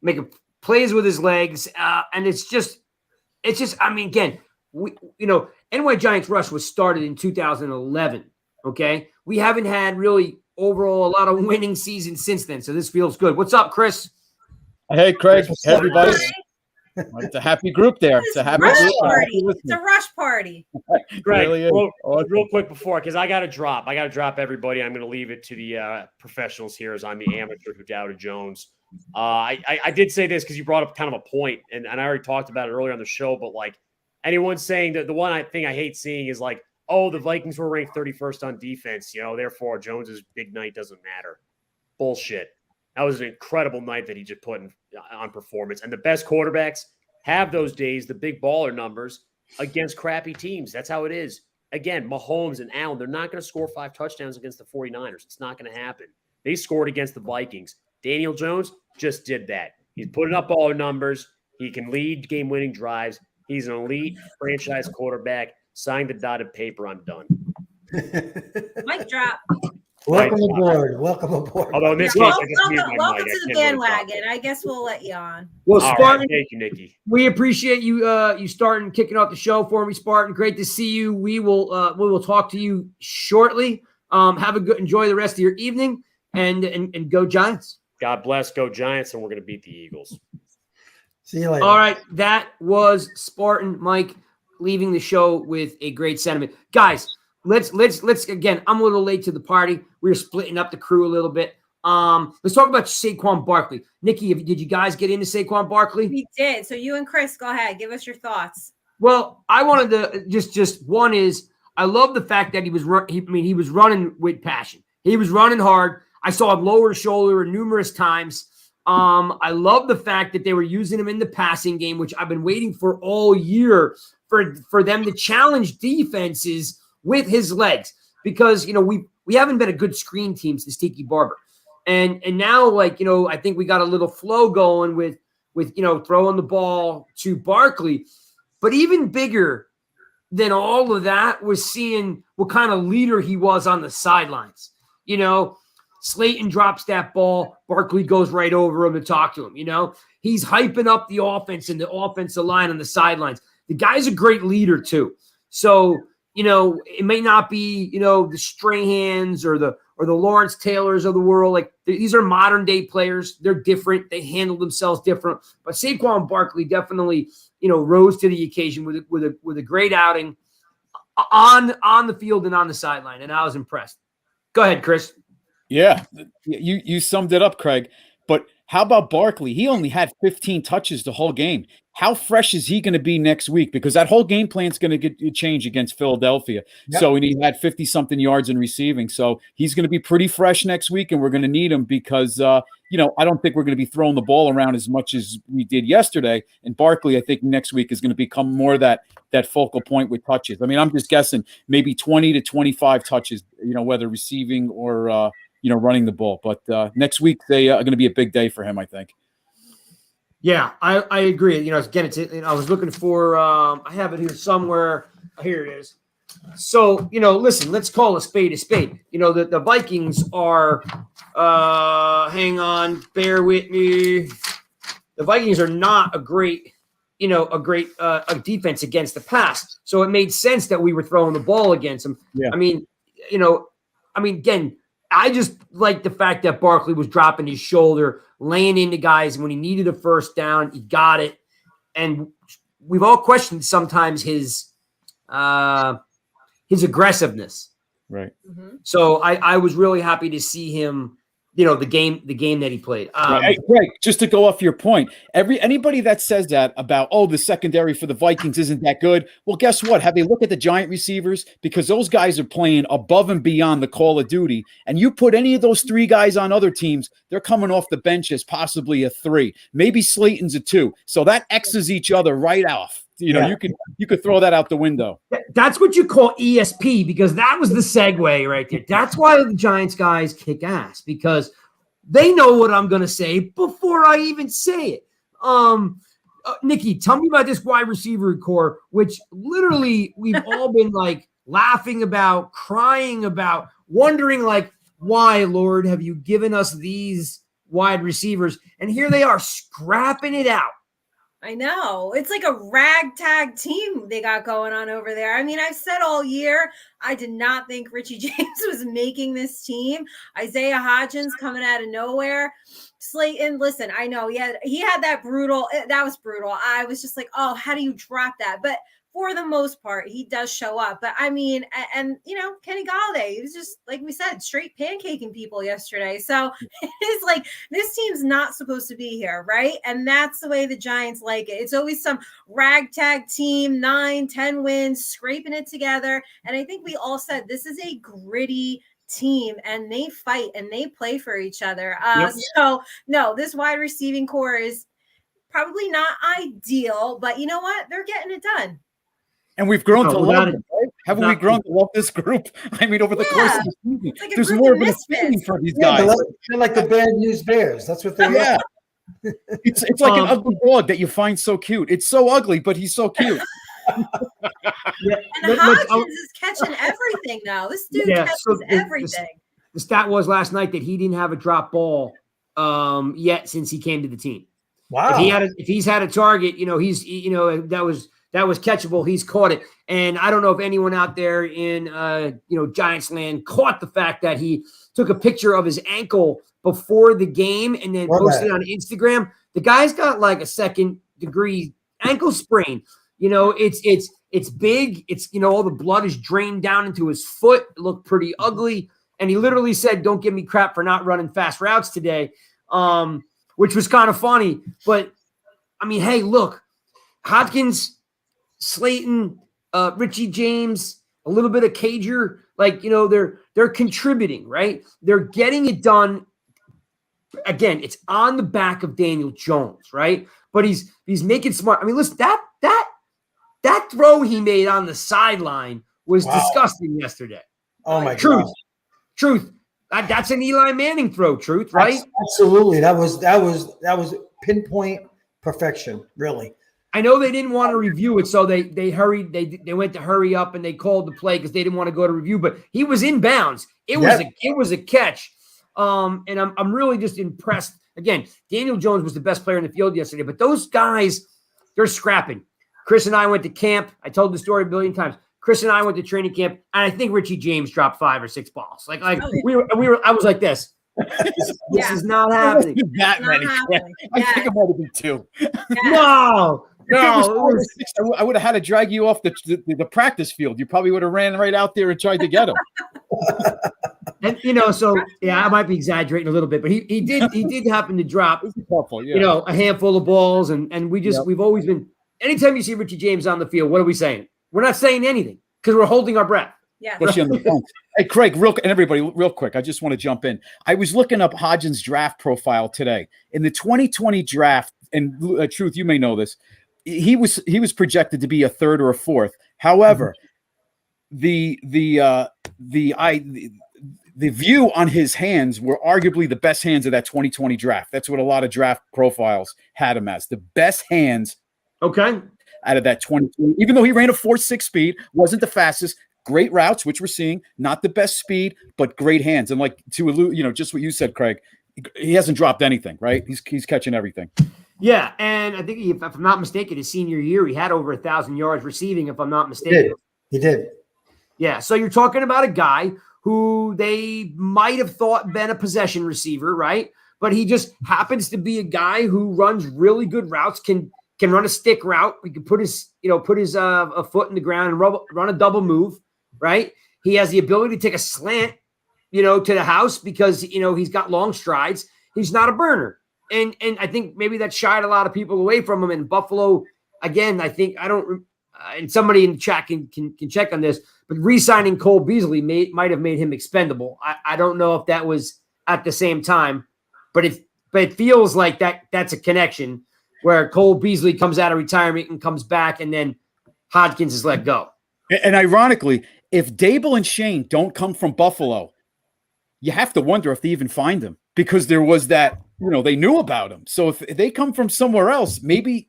making plays with his legs, and it's just. I mean, again, NY Giants Rush was started in 2011. Okay, we haven't had really overall a lot of winning seasons since then, so this feels good. What's up, Chris? Hey, Craig. Hey, everybody. It's a happy group there. It's a happy rush group. party. It's a rush party. Greg, Really real quick before, because I got to drop everybody. I'm going to leave it to the professionals here as I'm the amateur who doubted Jones. I did say this because you brought up kind of a point, and I already talked about it earlier on the show, but like anyone saying that the one thing I hate seeing is like, oh, the Vikings were ranked 31st on defense, therefore Jones's big night doesn't matter. Bullshit. That was an incredible night that he just put on performance. And the best quarterbacks have those days, the big baller numbers against crappy teams. That's how it is. Again, Mahomes and Allen, they're not going to score 5 touchdowns against the 49ers. It's not going to happen. They scored against the Vikings. Daniel Jones just did that. He's putting up baller numbers. He can lead game-winning drives. He's an elite franchise quarterback. Sign the dotted paper. I'm done. Mic drop. Welcome aboard. Welcome aboard. Although in this case, I just muted my welcome mic. to the bandwagon. I guess we'll let you on. Well, All Spartan, right, thank you, Nikki. we appreciate you you starting kicking off the show for me, Spartan. Great to see you. We will talk to you shortly. Have a good enjoy the rest of your evening and go Giants. God bless. Go Giants, and we're going to beat the Eagles. See you later. All right, that was Spartan Mike leaving the show with a great sentiment. Guys, let's again, I'm a little late to the party. We're splitting up the crew a little bit. Let's talk about Saquon Barkley. Nikki, did you guys get into Saquon Barkley? We did. So you and Chris, go ahead. Give us your thoughts. Well, I wanted to just one is I love the fact that he was running with passion. He was running hard. I saw him lower his shoulder numerous times. I love the fact that they were using him in the passing game, which I've been waiting for all year for them to challenge defenses with his legs, because we haven't been a good screen team since Tiki Barber, and now I think we got a little flow going with throwing the ball to Barkley, but even bigger than all of that was seeing what kind of leader he was on the sidelines. Slayton drops that ball. Barkley goes right over him to talk to him. He's hyping up the offense and the offensive line on the sidelines. The guy's a great leader too. So, it may not be, the Strahans or the Lawrence Taylors of the world. These are modern day players. They're different. They handle themselves different. But Saquon Barkley definitely, rose to the occasion with a great outing on the field and on the sideline. And I was impressed. Go ahead, Chris. Yeah, you summed it up, Craig. But how about Barkley? He only had 15 touches the whole game. How fresh is he going to be next week? Because that whole game plan is going to get changed against Philadelphia. Yep. So, and he had 50-something yards in receiving. So he's going to be pretty fresh next week, and we're going to need him because, I don't think we're going to be throwing the ball around as much as we did yesterday. And Barkley, I think next week is going to become more that focal point with touches. I mean, I'm just guessing maybe 20 to 25 touches, whether receiving or running the ball. But next week they are going to be a big day for him, I think. Yeah, I agree. Again, I was looking for. I have it here somewhere. Here it is. So listen, let's call a spade a spade. The Vikings are. Hang on, bear with me. The Vikings are not a great defense against the pass. So it made sense that we were throwing the ball against them. Yeah. Again. I just like the fact that Barkley was dropping his shoulder, laying into guys when he needed a first down. He got it. And we've all questioned sometimes his aggressiveness. Right. Mm-hmm. So I was really happy to see him, the game that he played. Right, just to go off your point, anybody that says that about, the secondary for the Vikings isn't that good, well, guess what? Have they looked at the Giant receivers? Because those guys are playing above and beyond the call of duty. And you put any of those three guys on other teams, they're coming off the bench as possibly a 3. Maybe Slayton's a 2. So that X's each other right off. You could throw that out the window. That's what you call ESP, because that was the segue right there. That's why the Giants guys kick ass, because they know what I'm going to say before I even say it. Nikki, tell me about this wide receiver core, which literally we've all been laughing about, crying about, wondering why, Lord, have you given us these wide receivers? And here they are scrapping it out. I know. It's like a ragtag team they got going on over there. I mean, I've said all year, I did not think Richie James was making this team. Isaiah Hodgins coming out of nowhere. Slayton, listen, I know he had that was brutal. I was just like, oh, how do you drop that? But for the most part, he does show up. But I mean, and Kenny Galladay, he was just, like we said, straight pancaking people yesterday. So it's like, this team's not supposed to be here, right? And that's the way the Giants like it. It's always some ragtag team, 9-10 wins, scraping it together. And I think we all said this is a gritty team, and they fight and they play for each other. Yep. So no, this wide receiving core is probably not ideal, but you know what? They're getting it done. And we've grown to love them, right? Haven't we grown to love this group? I mean, over the course of the season, there's more of an affinity for these guys. They're like the bad news bears. That's what they are. Yeah. It's like an ugly dog that you find so cute. It's so ugly, but he's so cute. And Hodgins is catching everything now. This dude catches everything. The stat was last night that he didn't have a drop ball yet since he came to the team. Wow. If he's had a target, that was catchable. He's caught it. And I don't know if anyone out there in, Giants land caught the fact that he took a picture of his ankle before the game and then posted it on Instagram. The guy's got like a 2nd-degree ankle sprain. It's big. It's, all the blood is drained down into his foot. It looked pretty ugly. And he literally said, "Don't give me crap for not running fast routes today," which was kind of funny. But, I mean, hey, look, Hodgins, Slayton, Richie James, a little bit of Cager. Like, they're contributing, right? They're getting it done. Again, it's on the back of Daniel Jones, right? But he's making smart. I mean, listen, that throw he made on the sideline was disgusting yesterday. Oh my Truth. God. Truth. That's an Eli Manning throw, Truth, right? Absolutely. That was pinpoint perfection, really. I know they didn't want to review it, so they hurried. They went to hurry up and they called the play because they didn't want to go to review. But he was in bounds. It was a catch. And I'm really just impressed. Again, Daniel Jones was the best player in the field yesterday, but those guys, they're scrapping. Chris and I went to camp. I told the story a billion times. Chris and I went to training camp, and I think Richie James dropped 5 or 6 balls. Like we were. I was like this. This is not happening. That many. I think it might have been 2. No. I would have had to drag you off the practice field. You probably would have ran right out there and tried to get him. And so I might be exaggerating a little bit, but he did happen to drop a handful of balls, and we've always been. Anytime you see Richie James on the field, what are we saying? We're not saying anything because we're holding our breath. Yeah. Hey, Craig, and everybody, real quick, I just want to jump in. I was looking up Hodgins' draft profile today. In the 2020 draft, and Truth, you may know this, he was projected to be a 3rd or a 4th. However, the view on his hands were arguably the best hands of that 2020 draft. That's what a lot of draft profiles had him as, the best hands. Okay. Out of that 2020, even though he ran a 4.6 speed, wasn't the fastest. Great routes, which we're seeing, not the best speed, but great hands. And like to allude, just what you said, Craig, he hasn't dropped anything, right? He's catching everything. Yeah, and I think if I'm not mistaken, his senior year he had over 1,000 yards receiving. If I'm not mistaken, he did. Yeah, so you're talking about a guy who they might have thought been a possession receiver, right? But he just happens to be a guy who runs really good routes, can run a stick route. He can put his a foot in the ground and run a double move, right? He has the ability to take a slant, to the house because, he's got long strides. He's not a burner. And I think maybe that shied a lot of people away from him. In Buffalo, again, I think and somebody in the chat can check on this, but re-signing Cole Beasley might have made him expendable. I don't know if that was at the same time, but it feels like that's a connection where Cole Beasley comes out of retirement and comes back, and then Hodgins is let go. And ironically, if Dable and Shane don't come from Buffalo, you have to wonder if they even find him, because there was that, they knew about him. So if they come from somewhere else, maybe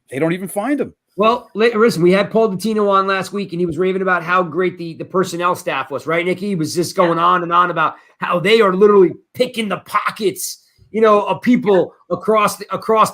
they don't even find him. Well, listen, we had Paul Dottino on last week, and he was raving about how great the personnel staff was, right, Nikki? He was just going on and on about how they are literally picking the pockets, of people across the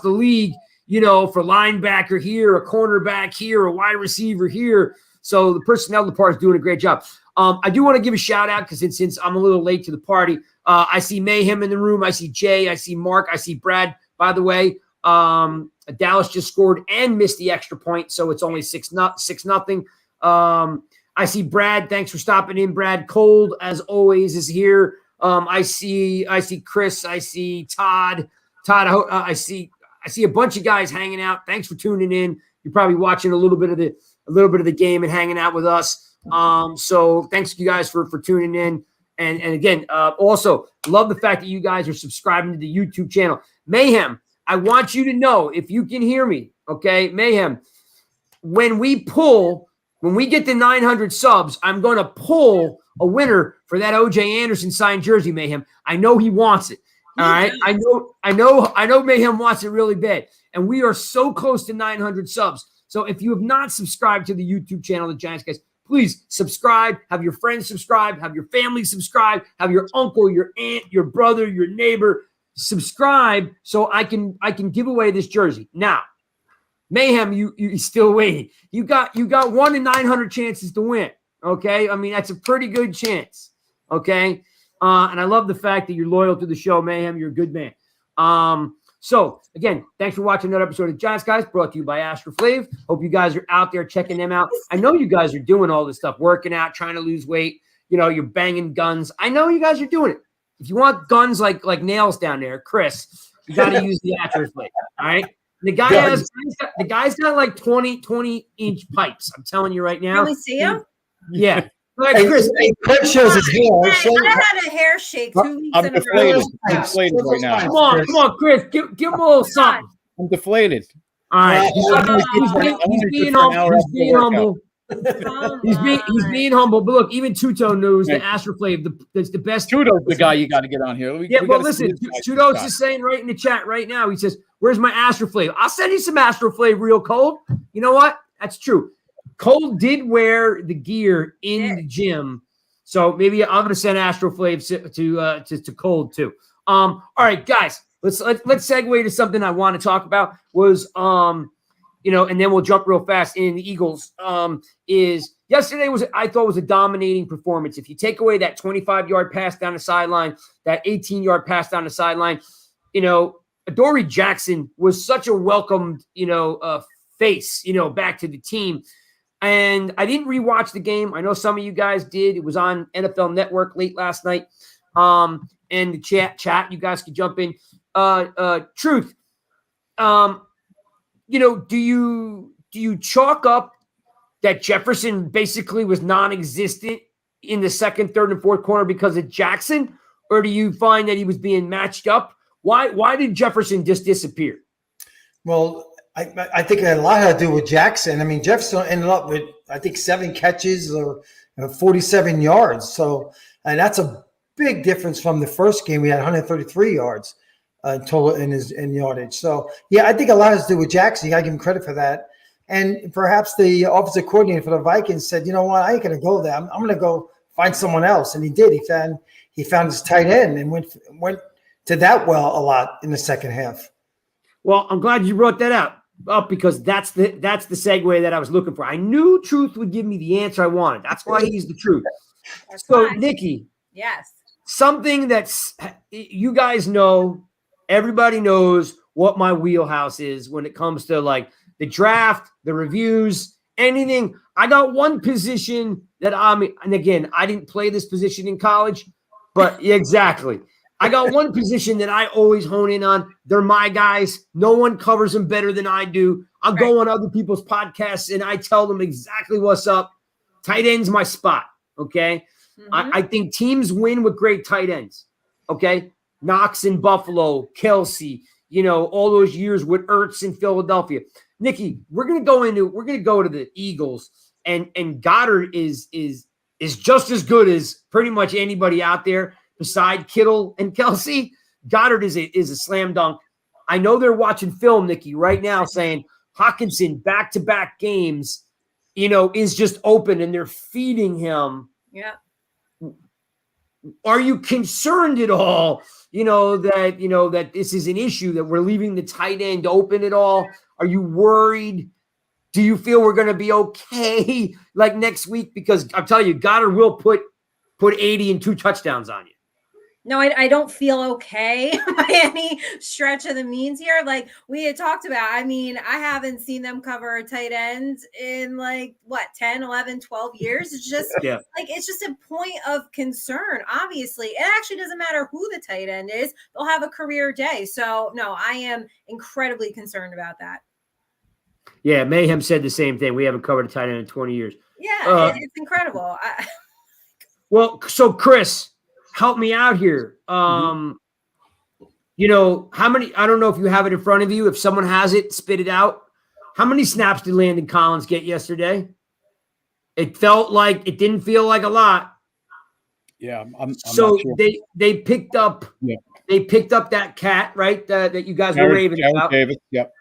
league, for linebacker here, a cornerback here, a wide receiver here. So the personnel department is doing a great job. I do want to give a shout out because since I'm a little late to the party, I see Mayhem in the room. I see Jay. I see Mark. I see Brad. By the way, Dallas just scored and missed the extra point, so it's only 6-0. I see Brad. Thanks for stopping in, Brad. Cold, as always, is here. I see Chris. I see Todd. I see a bunch of guys hanging out. Thanks for tuning in. You're probably watching a little bit of the game and hanging out with us. So thanks you guys for tuning in. And again, also love the fact that you guys are subscribing to the YouTube channel. Mayhem, I want you to know, if you can hear me, okay, Mayhem, when we get to 900 subs, I'm going to pull a winner for that OJ Anderson signed jersey, Mayhem. I know he wants it. All right. I know Mayhem wants it really bad. And we are so close to 900 subs. So if you have not subscribed to the YouTube channel, the Giants Guys, please subscribe, have your friends subscribe, have your family subscribe, have your uncle, your aunt, your brother, your neighbor subscribe so I can give away this jersey. Now, Mayhem, you still waiting. You got 1 in 900 chances to win. Okay. I mean, that's a pretty good chance. Okay. And I love the fact that you're loyal to the show, Mayhem. You're a good man. So again, thanks for watching another episode of Giants Guys, brought to you by Astro Flav. Hope you guys are out there checking them out. I know you guys are doing all this stuff, working out, trying to lose weight. You're banging guns. I know you guys are doing it. If you want guns like nails down there, Chris, you got to use the Astro Flav. All right. The guy's got like 20-inch pipes. I'm telling you right now. Can we see him? Yeah. Like Hey, Chris, Craig shows his hair. I had a hair shake 2 weeks I'm in a row. deflated. I'm deflated right now. come on, Chris, give him a little something. I'm deflated. All right, he's being humble. He's being humble. He's being humble. But look, even Tuto knows the Astroflave, that's the best. Tuto's the guy you got to get on here. Listen, Tuto's just saying right in the chat right now. He says, "Where's my Astroflave? I'll send you some Astroflave real cold." You know what? That's true. Cole did wear the gear in the gym, so maybe I'm going to send Astroflave to Cole too. All right, guys, let's segue to something I want to talk about. Was and then we'll jump real fast in the Eagles. Is yesterday I thought was a dominating performance. If you take away that 25-yard pass down the sideline, that 18-yard pass down the sideline, Adoree Jackson was such a welcomed face back to the team. And I didn't rewatch the game. I know some of you guys did. It was on NFL Network late last night. And the chat, you guys could jump in. Truth. Do you chalk up that Jefferson basically was non-existent in the second, third, and fourth corner because of Jackson? Or do you find that he was being matched up? Why did Jefferson just disappear? Well, I think it had a lot to do with Jackson. I mean, Jefferson ended up with, I think, 7 catches or 47 yards. So, and that's a big difference from the first game. We had 133 yards total in yardage. So, yeah, I think a lot has to do with Jackson. You got to give him credit for that. And perhaps the offensive coordinator for the Vikings said, you know what, I ain't going to go there. I'm going to go find someone else. And he did. He found his tight end and went to that well a lot in the second half. Well, I'm glad you brought that up because that's the segue that I was looking for. I knew Truth would give me the answer I wanted. That's why he's the truth. So, Nikki. Yes. Something that's you guys know, everybody knows what my wheelhouse is when it comes to like the draft, the reviews, anything. I got one position that and again, I didn't play this position in college, but exactly. I got one position that I always hone in on. They're my guys. No one covers them better than I do. I'll go on other people's podcasts and I tell them exactly what's up. Tight end's my spot, okay? Mm-hmm. I think teams win with great tight ends, okay? Knox in Buffalo, Kelsey, all those years with Ertz in Philadelphia. Nikki, we're gonna go to the Eagles, and Goddard is just as good as pretty much anybody out there. Beside Kittle and Kelsey, Goddard is a slam dunk. I know they're watching film, Nikki, right now saying Hawkinson back-to-back games, is just open and they're feeding him. Yeah. Are you concerned at all, that this is an issue, that we're leaving the tight end open at all? Are you worried? Do you feel we're going to be okay like next week? Because I'm telling you, Goddard will put 80 and 2 touchdowns on you. No, I don't feel okay by any stretch of the means here. Like we had talked about, I mean, I haven't seen them cover tight ends in 10, 11, 12 years. It's just it's just a point of concern. Obviously, it actually doesn't matter who the tight end is. They'll have a career day. So no, I am incredibly concerned about that. Yeah. Mayhem said the same thing. We haven't covered a tight end in 20 years. Yeah. It's incredible. Well, so Chris, help me out here. How many, I don't know if you have it in front of you. If someone has it, spit it out. How many snaps did Landon Collins get yesterday? It didn't feel like a lot. Yeah. I'm so not sure. they picked up, they picked up that cat, right? That you guys were raving about. Davis, yep.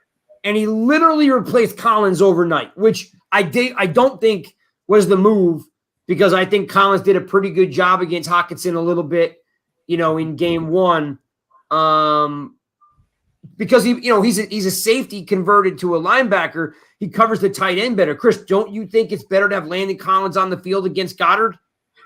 And he literally replaced Collins overnight, which I don't think was the move. Because I think Collins did a pretty good job against Hawkinson a little bit, in game one. Because he's a safety converted to a linebacker. He covers the tight end better. Chris, don't you think it's better to have Landon Collins on the field against Goddard?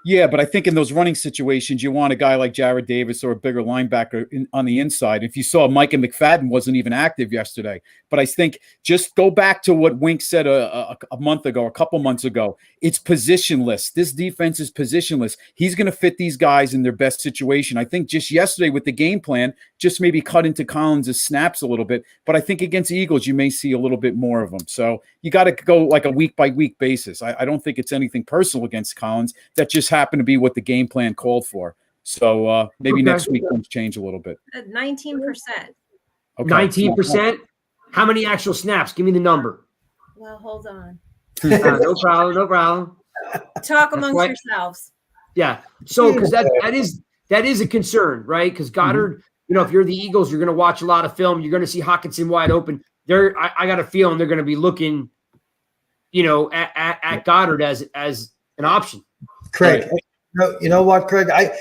Yeah, but I think in those running situations, you want a guy like Jared Davis or a bigger linebacker on the inside. If you saw Micah McFadden wasn't even active yesterday, but I think just go back to what Wink said a month ago, a couple months ago. It's positionless. This defense is positionless. He's going to fit these guys in their best situation. I think just yesterday with the game plan, just maybe cut into Collins' snaps a little bit. But I think against the Eagles, you may see a little bit more of them. So you got to go like a week-by-week basis. I don't think it's anything personal against Collins. That just happened to be what the game plan called for. So maybe next week things change a little bit. 19%. Okay. 19%? How many actual snaps? Give me the number. Well, hold on. No problem. Talk amongst yourselves. Yeah. So because that is a concern, right? Because Goddard, if you're the Eagles, you're going to watch a lot of film. You're going to see Hockenson wide open. I got a feeling they're going to be looking, at Goddard as an option. Craig, you know what, Craig? I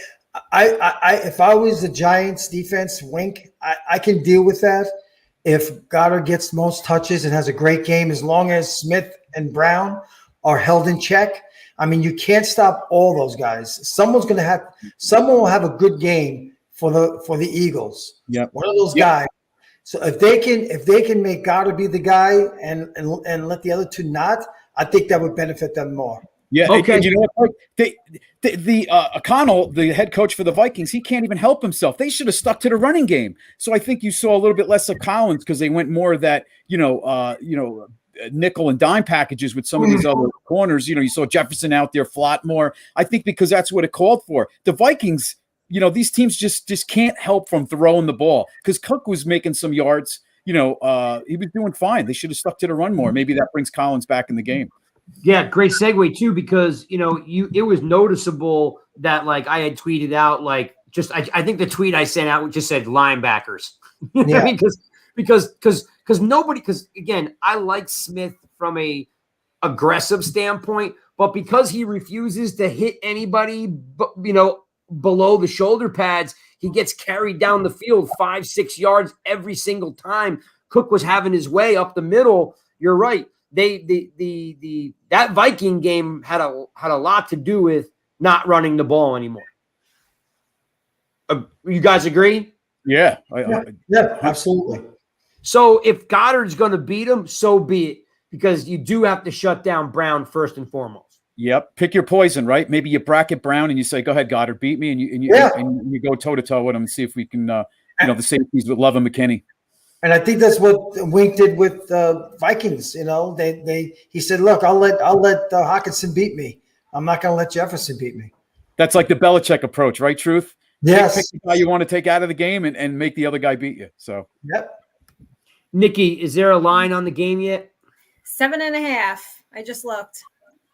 if I was the Giants defense, Wink, I can deal with that. If Goddard gets most touches and has a great game, as long as Smith and Brown are held in check. I mean, you can't stop all those guys. Someone will have a good game for the Eagles. Yeah, one of those guys. So if they can make Goddard be the guy and let the other two not, I think that would benefit them more. Yeah. Okay. And you know what? The O'Connell, the head coach for the Vikings, he can't even help himself. They should have stuck to the running game. So I think you saw a little bit less of Collins because they went more of that, nickel and dime packages with some of these other corners. You saw Jefferson out there flat more. I think because that's what it called for. The Vikings, these teams just can't help from throwing the ball because Cook was making some yards. He was doing fine. They should have stuck to the run more. Maybe that brings Collins back in the game. Yeah, great segue too, because it was noticeable that I had tweeted out I think the tweet I sent out just said linebackers. Yeah. because nobody, because again, I like Smith from a aggressive standpoint, but because he refuses to hit anybody, below the shoulder pads, he gets carried down the field 5-6 yards every single time. Cook was having his way up the middle. You're right. That Viking game had a lot to do with not running the ball anymore. You guys agree? Yeah. Yeah, absolutely. So if Goddard's going to beat him, so be it, because you do have to shut down Brown first and foremost. Yep. Pick your poison, right? Maybe you bracket Brown and you say, "Go ahead, Goddard, beat me," and you go toe to toe with him and see if we can, the safeties with Love and McKinney. And I think that's what Wink did with Vikings. He said, "Look, I'll let Hockenson beat me. I'm not going to let Jefferson beat me." That's like the Belichick approach, right? Truth. Yes. Pick the guy you want to take out of the game and make the other guy beat you. So. Yep. Nikki, is there a line on the game yet? 7.5. I just looked.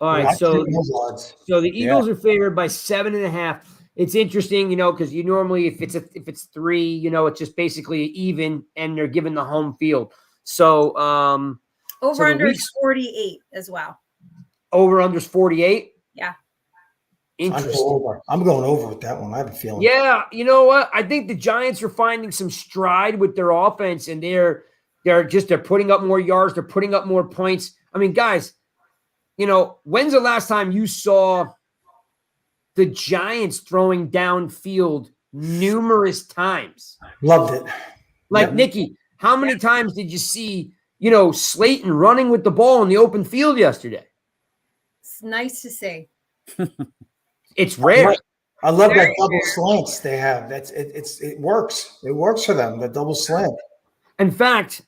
All right, so the Eagles are favored by 7.5. It's interesting, because you normally, if it's 3, it's just basically even, and they're given the home field. So over under is 48 as well. Over under is 48. Yeah. Interesting. I'm going over with that one. I have a feeling. Yeah, you know what? I think the Giants are finding some stride with their offense, and they're putting up more yards. They're putting up more points. I mean, guys, when's the last time you saw the Giants throwing downfield numerous times? Loved it. Like, yep. Nikki, how many times did you see, Slayton running with the ball in the open field yesterday? It's nice to see. It's rare. I love that double slants they have. It works. It works for them, the double slant. In fact,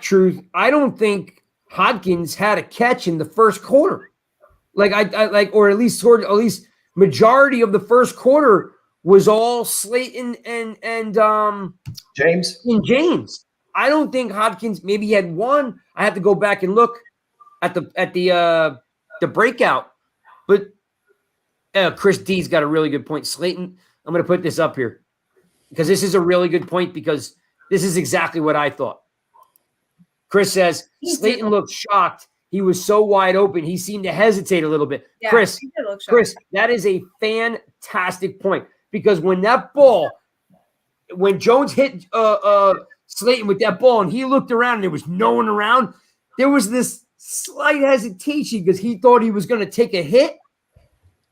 Truth, I don't think Hodgins had a catch in the first quarter. Or at least majority of the first quarter was all Slayton and James. And James. I don't think Hodgins, maybe he had one. I have to go back and look at the breakout. But Chris D's got a really good point. Slayton, I'm going to put this up here because this is a really good point because this is exactly what I thought. Chris says Slayton looked shocked. He was so wide open. He seemed to hesitate a little bit. Yeah, Chris, that is a fantastic point because when Jones hit Slayton with that ball and he looked around and there was no one around, there was this slight hesitation because he thought he was going to take a hit.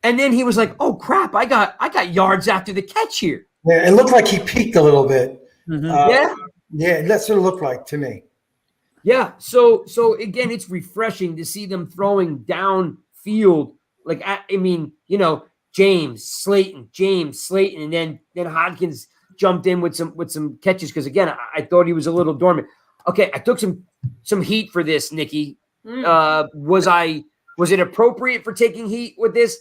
And then he was like, "Oh crap! I got yards after the catch here." Yeah, it looked like he peaked a little bit. Yeah. Yeah, that's what it looked like to me. Yeah. So again, it's refreshing to see them throwing downfield. Like, I mean, James Slayton, and then Hodgkins jumped in with some catches because again, I thought he was a little dormant. Okay, I took some heat for this, Nikki. Was it appropriate for taking heat with this?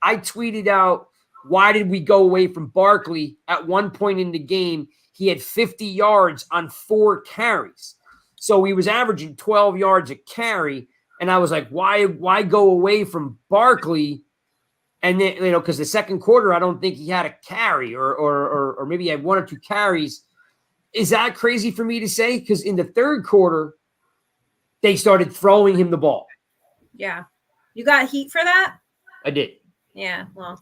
I tweeted out, why did we go away from Barkley at one point in the game? He had 50 yards on 4 carries. So he was averaging 12 yards a carry. And I was like, why go away from Barkley? And then, because the second quarter, I don't think he had a carry or maybe he had 1 or 2 carries. Is that crazy for me to say? Because in the third quarter, they started throwing him the ball. Yeah. You got heat for that? I did. Yeah, well,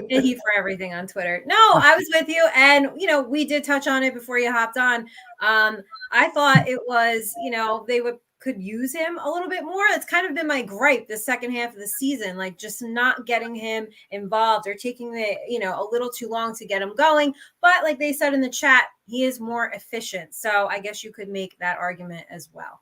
heat for everything on Twitter. No, I was with you. And, we did touch on it before you hopped on. I thought it was, they could use him a little bit more. It's kind of been my gripe the second half of the season, like just not getting him involved or taking a little too long to get him going. But like they said in the chat, he is more efficient. So I guess you could make that argument as well.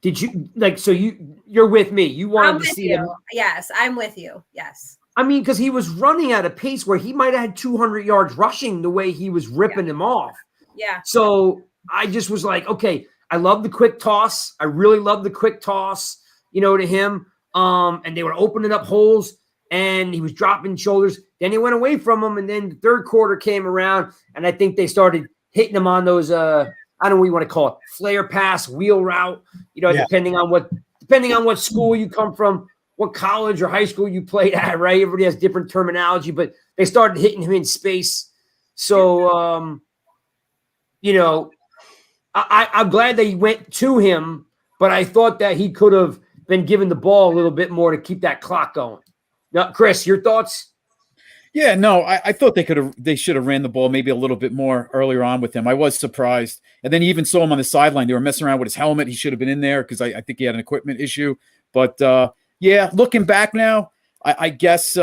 Did you so you're with me? You wanted to see him? Yes, I'm with you. Yes. I mean, because he was running at a pace where he might have had 200 yards rushing the way he was ripping him off. Yeah. So I just was like, okay, I love the quick toss. I really love the quick toss, to him. And they were opening up holes and he was dropping shoulders. Then he went away from him. And then the third quarter came around and I think they started hitting him on those, I don't know what you want to call it, flare pass, wheel route, depending on what school you come from, what college or high school you played at, right? Everybody has different terminology, but they started hitting him in space. So, I'm glad they went to him, but I thought that he could have been given the ball a little bit more to keep that clock going. Now, Chris, your thoughts? Yeah, no, I thought they should have ran the ball maybe a little bit more earlier on with him. I was surprised. And then you even saw him on the sideline. They were messing around with his helmet. He should have been in there because I think he had an equipment issue. But yeah, looking back now, I guess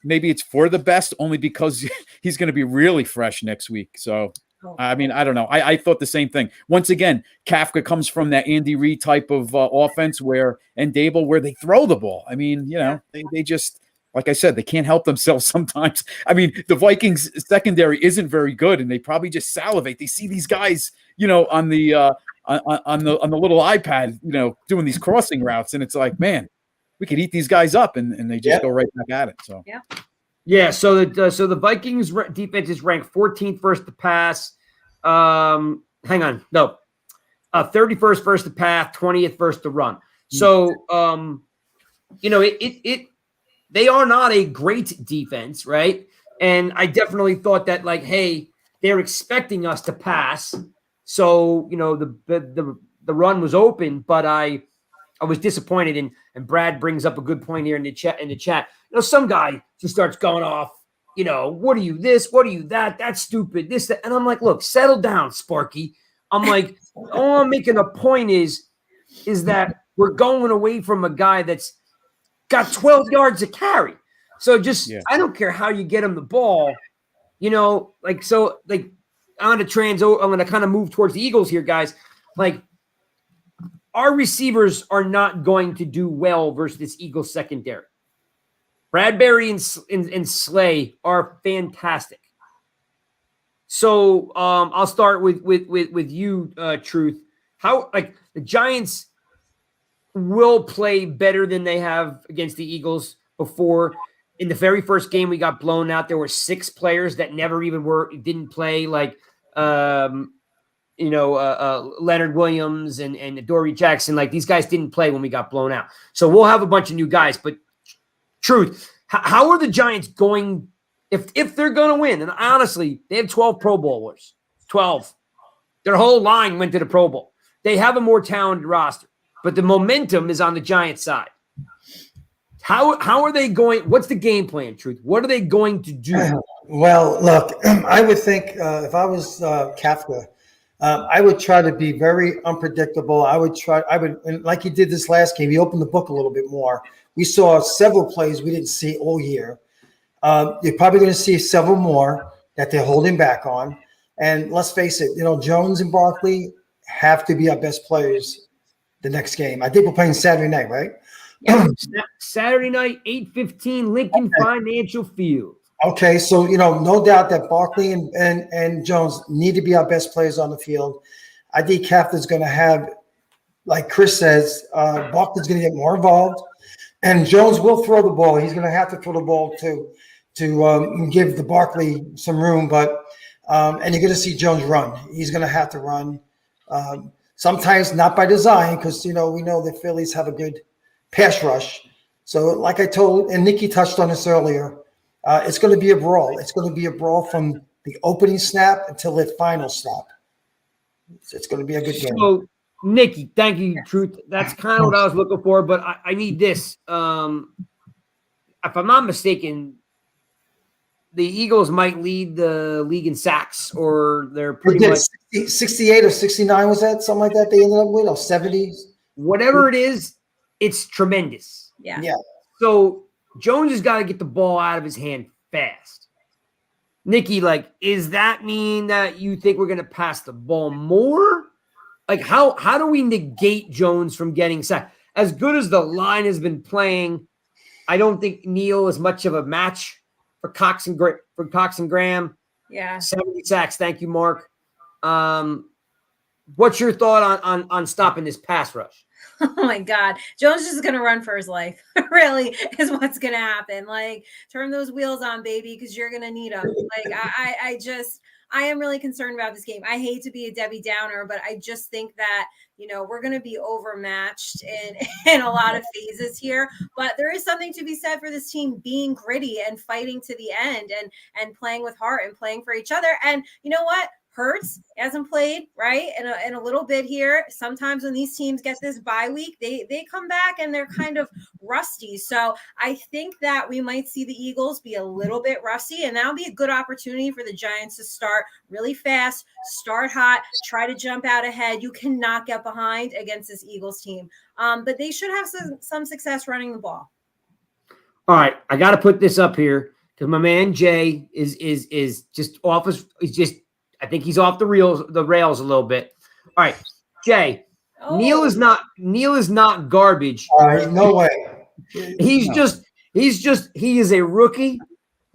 maybe it's for the best only because he's going to be really fresh next week. So, I mean, I don't know. I thought the same thing. Once again, Kafka comes from that Andy Reid type of offense and Dable where they throw the ball. I mean, they just – like I said, they can't help themselves sometimes. I mean, the Vikings secondary isn't very good, and they probably just salivate. They see these guys, on the little iPad, doing these crossing routes, and it's like, man, we could eat these guys up, and they just go right back at it. So yeah. So the Vikings defense is ranked 14th versus the pass. 31st versus the pass, 20th versus the run. So they are not a great defense, right? And I definitely thought that, like, hey, they're expecting us to pass. So, the run was open, but I was disappointed. And Brad brings up a good point here in the chat. Some guy just starts going off, what are you this? What are you that? That's stupid. This, that. And I'm like, look, settle down, Sparky. I'm like, all I'm making a point is that we're going away from a guy that's got 12 yards a carry. So I don't care how you get him the ball, I'm going to kind of move towards the Eagles here, guys. Like, our receivers are not going to do well versus this Eagles secondary. Bradbury and Slay are fantastic. So I'll start with you, Truth. How, like, the Giants will play better than they have against the Eagles before. In the very first game, we got blown out. There were 6 players that never even didn't play, like Leonard Williams and Dory Jackson. Like, these guys didn't play when we got blown out. So we'll have a bunch of new guys. But Truth, how are the Giants going if they're going to win? And honestly, they have 12 Pro Bowlers. 12. Their whole line went to the Pro Bowl. They have a more talented roster. But the momentum is on the Giants' side. How are they going? What's the game plan, Truth? What are they going to do? Well, look, I would think if I was Kafka, I would try to be very unpredictable. I would, and like he did this last game, he opened the book a little bit more. We saw several plays we didn't see all year. You're probably going to see several more that they're holding back on. And let's face it, Jones and Barkley have to be our best players the next game. I think we're playing Saturday night, right? Yeah. Saturday night, 8:15, Lincoln Financial Field. Okay, so no doubt that Barkley and Jones need to be our best players on the field. I think Kafka's going to have, like Chris says, Barkley's going to get more involved, and Jones will throw the ball. He's going to have to throw the ball to give the Barkley some room, but and you're going to see Jones run. He's going to have to run. Sometimes not by design, because we know the Phillies have a good pass rush. So, like I told, and Nikki touched on this earlier. It's going to be a brawl. It's going to be a brawl from the opening snap until the final snap. It's going to be a good game. So, Nikki, thank you, Truth. That's kind of what I was looking for, but I need this. If I'm not mistaken, the Eagles might lead the league in sacks, or they're pretty much 68 or 69. Was that something like that? They ended up with 70s. Whatever it is, it's tremendous. Yeah. So Jones has got to get the ball out of his hand fast. Nikki, is that mean that you think we're going to pass the ball more? How do we negate Jones from getting sacked? As good as the line has been playing, I don't think Neal is much of a match for Cox and Graham. Yeah. 70 sacks. Thank you, Mark. What's your thought on stopping this pass rush? Oh my God. Jones is going to run for his life. Really is what's going to happen. Turn those wheels on, baby, because you're going to need them. I am really concerned about this game. I hate to be a Debbie Downer, but I just think that, we're going to be overmatched in a lot of phases here. But there is something to be said for this team being gritty and fighting to the end and playing with heart and playing for each other. And you know what? Hurts hasn't played right in a little bit here. Sometimes when these teams get this bye week, they come back and they're kind of rusty. So I think that we might see the Eagles be a little bit rusty, and that'll be a good opportunity for the Giants to start really fast, start hot, try to jump out ahead. You cannot get behind against this Eagles team, but they should have some success running the ball. All right, I got to put this up here because my man Jay is just off his. I think he's off the rails a little bit. All right, Jay. Oh. Neal is not garbage. All right, no way. He is a rookie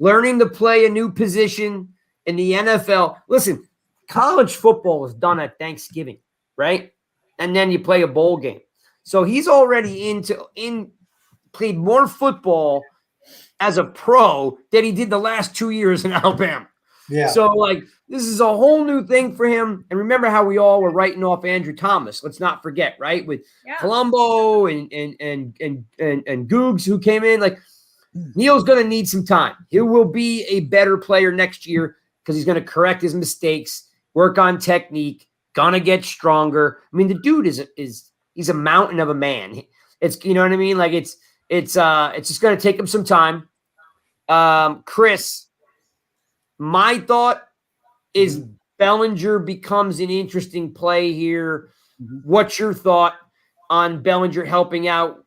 learning to play a new position in the NFL. Listen, college football is done at Thanksgiving, right? And then you play a bowl game. So he's already played more football as a pro than he did the last 2 years in Alabama. Yeah. So this is a whole new thing for him. And remember how we all were writing off Andrew Thomas. Let's not forget, right? With Colombo and Googs who came in. Neal's going to need some time. He will be a better player next year because he's going to correct his mistakes, work on technique, gonna get stronger. I mean, the dude he's a mountain of a man. It's what I mean? It's just going to take him some time. Chris, my thought is Bellinger becomes an interesting play here. What's your thought on Bellinger helping out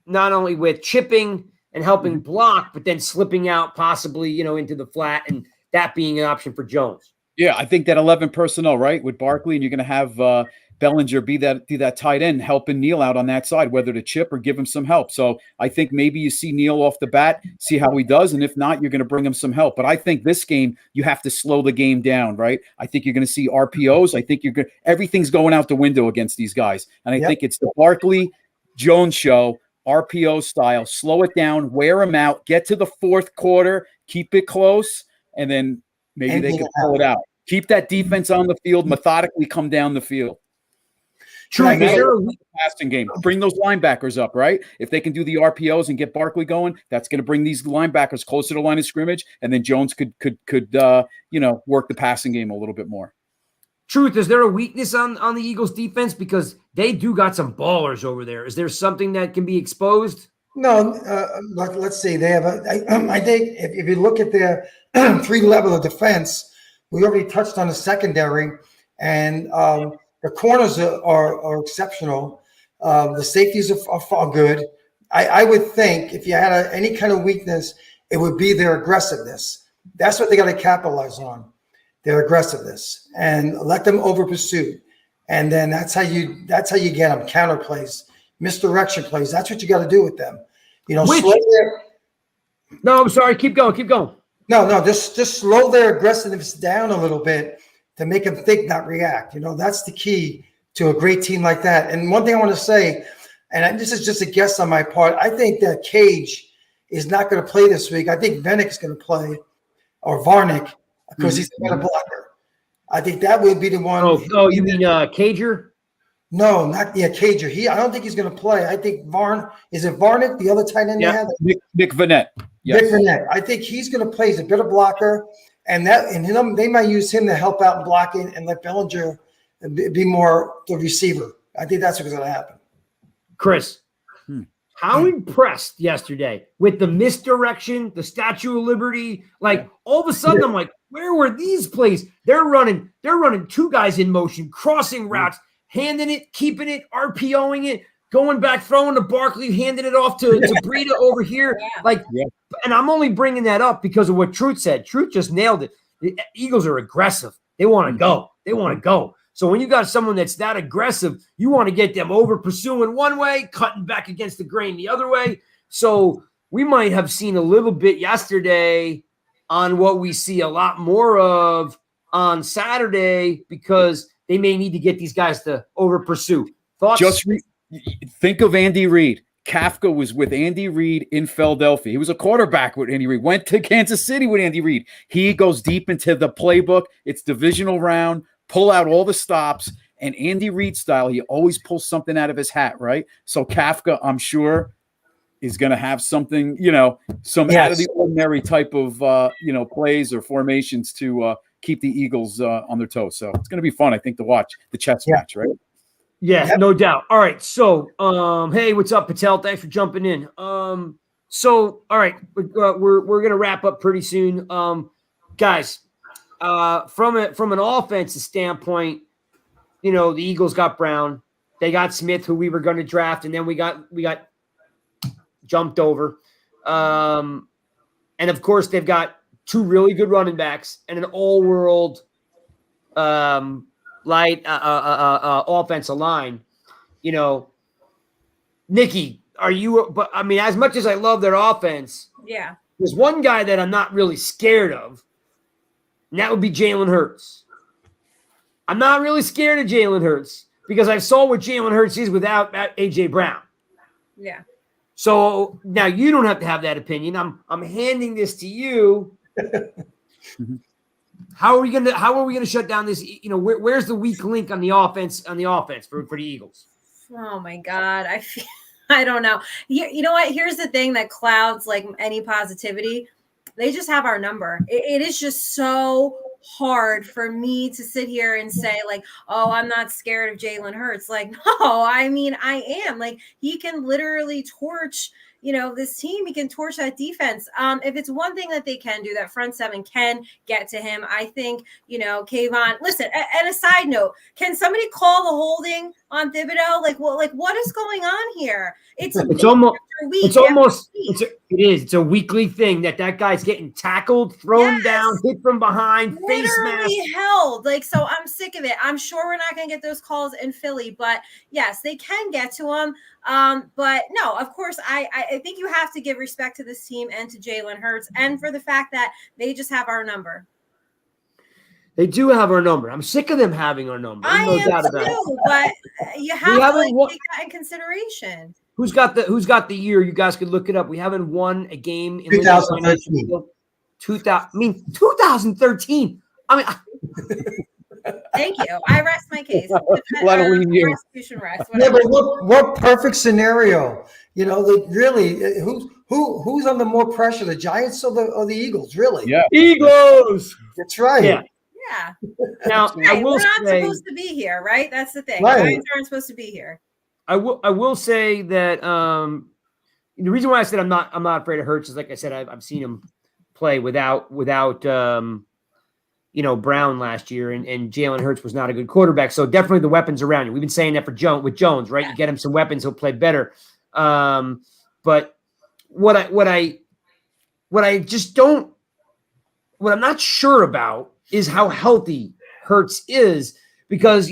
not only with chipping and helping block, but then slipping out possibly, into the flat and that being an option for Jones? Yeah, I think that 11 personnel, right, with Barkley, and you're going to have Bellinger be that tight end, helping Neal out on that side, whether to chip or give him some help. So I think maybe you see Neal off the bat, see how he does, and if not, you're going to bring him some help. But I think this game, you have to slow the game down, right? I think you're going to see RPOs. I think everything's going out the window against these guys. And I think it's the Barkley Jones show, RPO style, slow it down, wear them out, get to the fourth quarter, keep it close, and then maybe they can pull it out. Keep that defense on the field, methodically come down the field. True. Passing game. Bring those linebackers up, right? If they can do the RPOs and get Barkley going, that's going to bring these linebackers closer to the line of scrimmage, and then Jones could work the passing game a little bit more. Truth, is there a weakness on the Eagles defense? Because they do got some ballers over there. Is there something that can be exposed? No, let's see. They have I think if you look at their three level of defense, we already touched on the secondary, and the corners are exceptional. The safeties are good. I would think if you had any kind of weakness, it would be their aggressiveness. That's what they got to capitalize on, their aggressiveness, and let them over pursue. And then that's how you get them, counter plays, misdirection plays. That's what you got to do with them. No, I'm sorry. Keep going. No, just slow their aggressiveness down a little bit to make them think, not react. That's the key to a great team like that. And one thing I want to say, and this is just a guess on my part, I think that Cage is not going to play this week. I think Venick is going to play, or Varnick, because he's a better blocker. I think that would be the one. Oh, you mean Cager? No, not Cager. I don't think he's going to play. I think is it Varnick, the other tight end they have? Nick Vanette. Yes. Nick Vanette. I think he's going to play. He's a better blocker, and they might use him to help out in blocking and let Bellinger be more the receiver. I think that's what's going to happen. Chris, how impressed yesterday with the misdirection, the Statue of Liberty? Like all of a sudden, I'm like, where were these plays? They're running two guys in motion, crossing routes, handing it, keeping it, RPOing it, going back, throwing to Barkley, handing it off to Breida over here. And I'm only bringing that up because of what Truth said. Truth just nailed it. The Eagles are aggressive. They want to go. So when you got someone that's that aggressive, you want to get them over pursuing one way, cutting back against the grain the other way. So we might have seen a little bit yesterday on what we see a lot more of on Saturday because they may need to get these guys to over pursue. Thoughts? Think of Andy Reid. Kafka was with Andy Reid in Philadelphia. He was a quarterback with Andy Reid. Went to Kansas City with Andy Reid. He goes deep into the playbook. It's divisional round. Pull out all the stops. And Andy Reid style, he always pulls something out of his hat, right? So Kafka, I'm sure, is going to have something, some out of the ordinary type of, plays or formations to keep the Eagles on their toes. So it's going to be fun, I think, to watch the chess match, right? Yeah, no doubt. All right. So, hey, what's up, Patel? Thanks for jumping in. So, all right, we're gonna wrap up pretty soon, guys. From an offensive standpoint, the Eagles got Brown, they got Smith, who we were going to draft, and then we got jumped over, and of course they've got two really good running backs and an all-world light offensive line. Nikki, are you? But I mean, as much as I love their offense, there's one guy that I'm not really scared of, and that would be Jalen Hurts. I'm not really scared of Jalen Hurts because I saw what Jalen Hurts is without AJ Brown. Yeah. So now you don't have to have that opinion. I'm handing this to you. How are we gonna shut down this? Where's the weak link on the offense for the Eagles? Oh my God, I don't know. You know what? Here's the thing that clouds like any positivity. They just have our number. It is just so hard for me to sit here and say like, oh, I'm not scared of Jalen Hurts. Like, no, I mean, I am. Like, he can literally torch, this team. He can torch that defense. If it's one thing that they can do, that front seven can get to him. I think, Kayvon, listen, and a side note, can somebody call the holding on Thibodeau? What is going on here? It's a weekly thing that guy's getting tackled, thrown down, hit from behind, face mask held. So I'm sick of it. I'm sure we're not going to get those calls in Philly, but yes, they can get to him. But no, of course, I think you have to give respect to this team and to Jalen Hurts, and for the fact that they just have our number. They do have our number. I'm sick of them having our number. No doubt about it. But you have to take that in consideration. Who's got the year? You guys could look it up. We haven't won a game in 2013. 2013. I mean, thank you. I rest my case. Prosecution rests. Yeah, but what perfect scenario? Really, who's under more pressure, the Giants or the Eagles? Really? Yeah, Eagles. That's right. Yeah. Now we're not supposed to be here, right? That's the thing. Right. Giants aren't supposed to be here. I will say that the reason why I said I'm not afraid of Hurts is, like I said, I've seen him play without Brown last year, and Jalen Hurts was not a good quarterback. So definitely the weapons around you. We've been saying that with Jones, right? You get him some weapons, he'll play better. But what I'm not sure about is how healthy Hurts is, because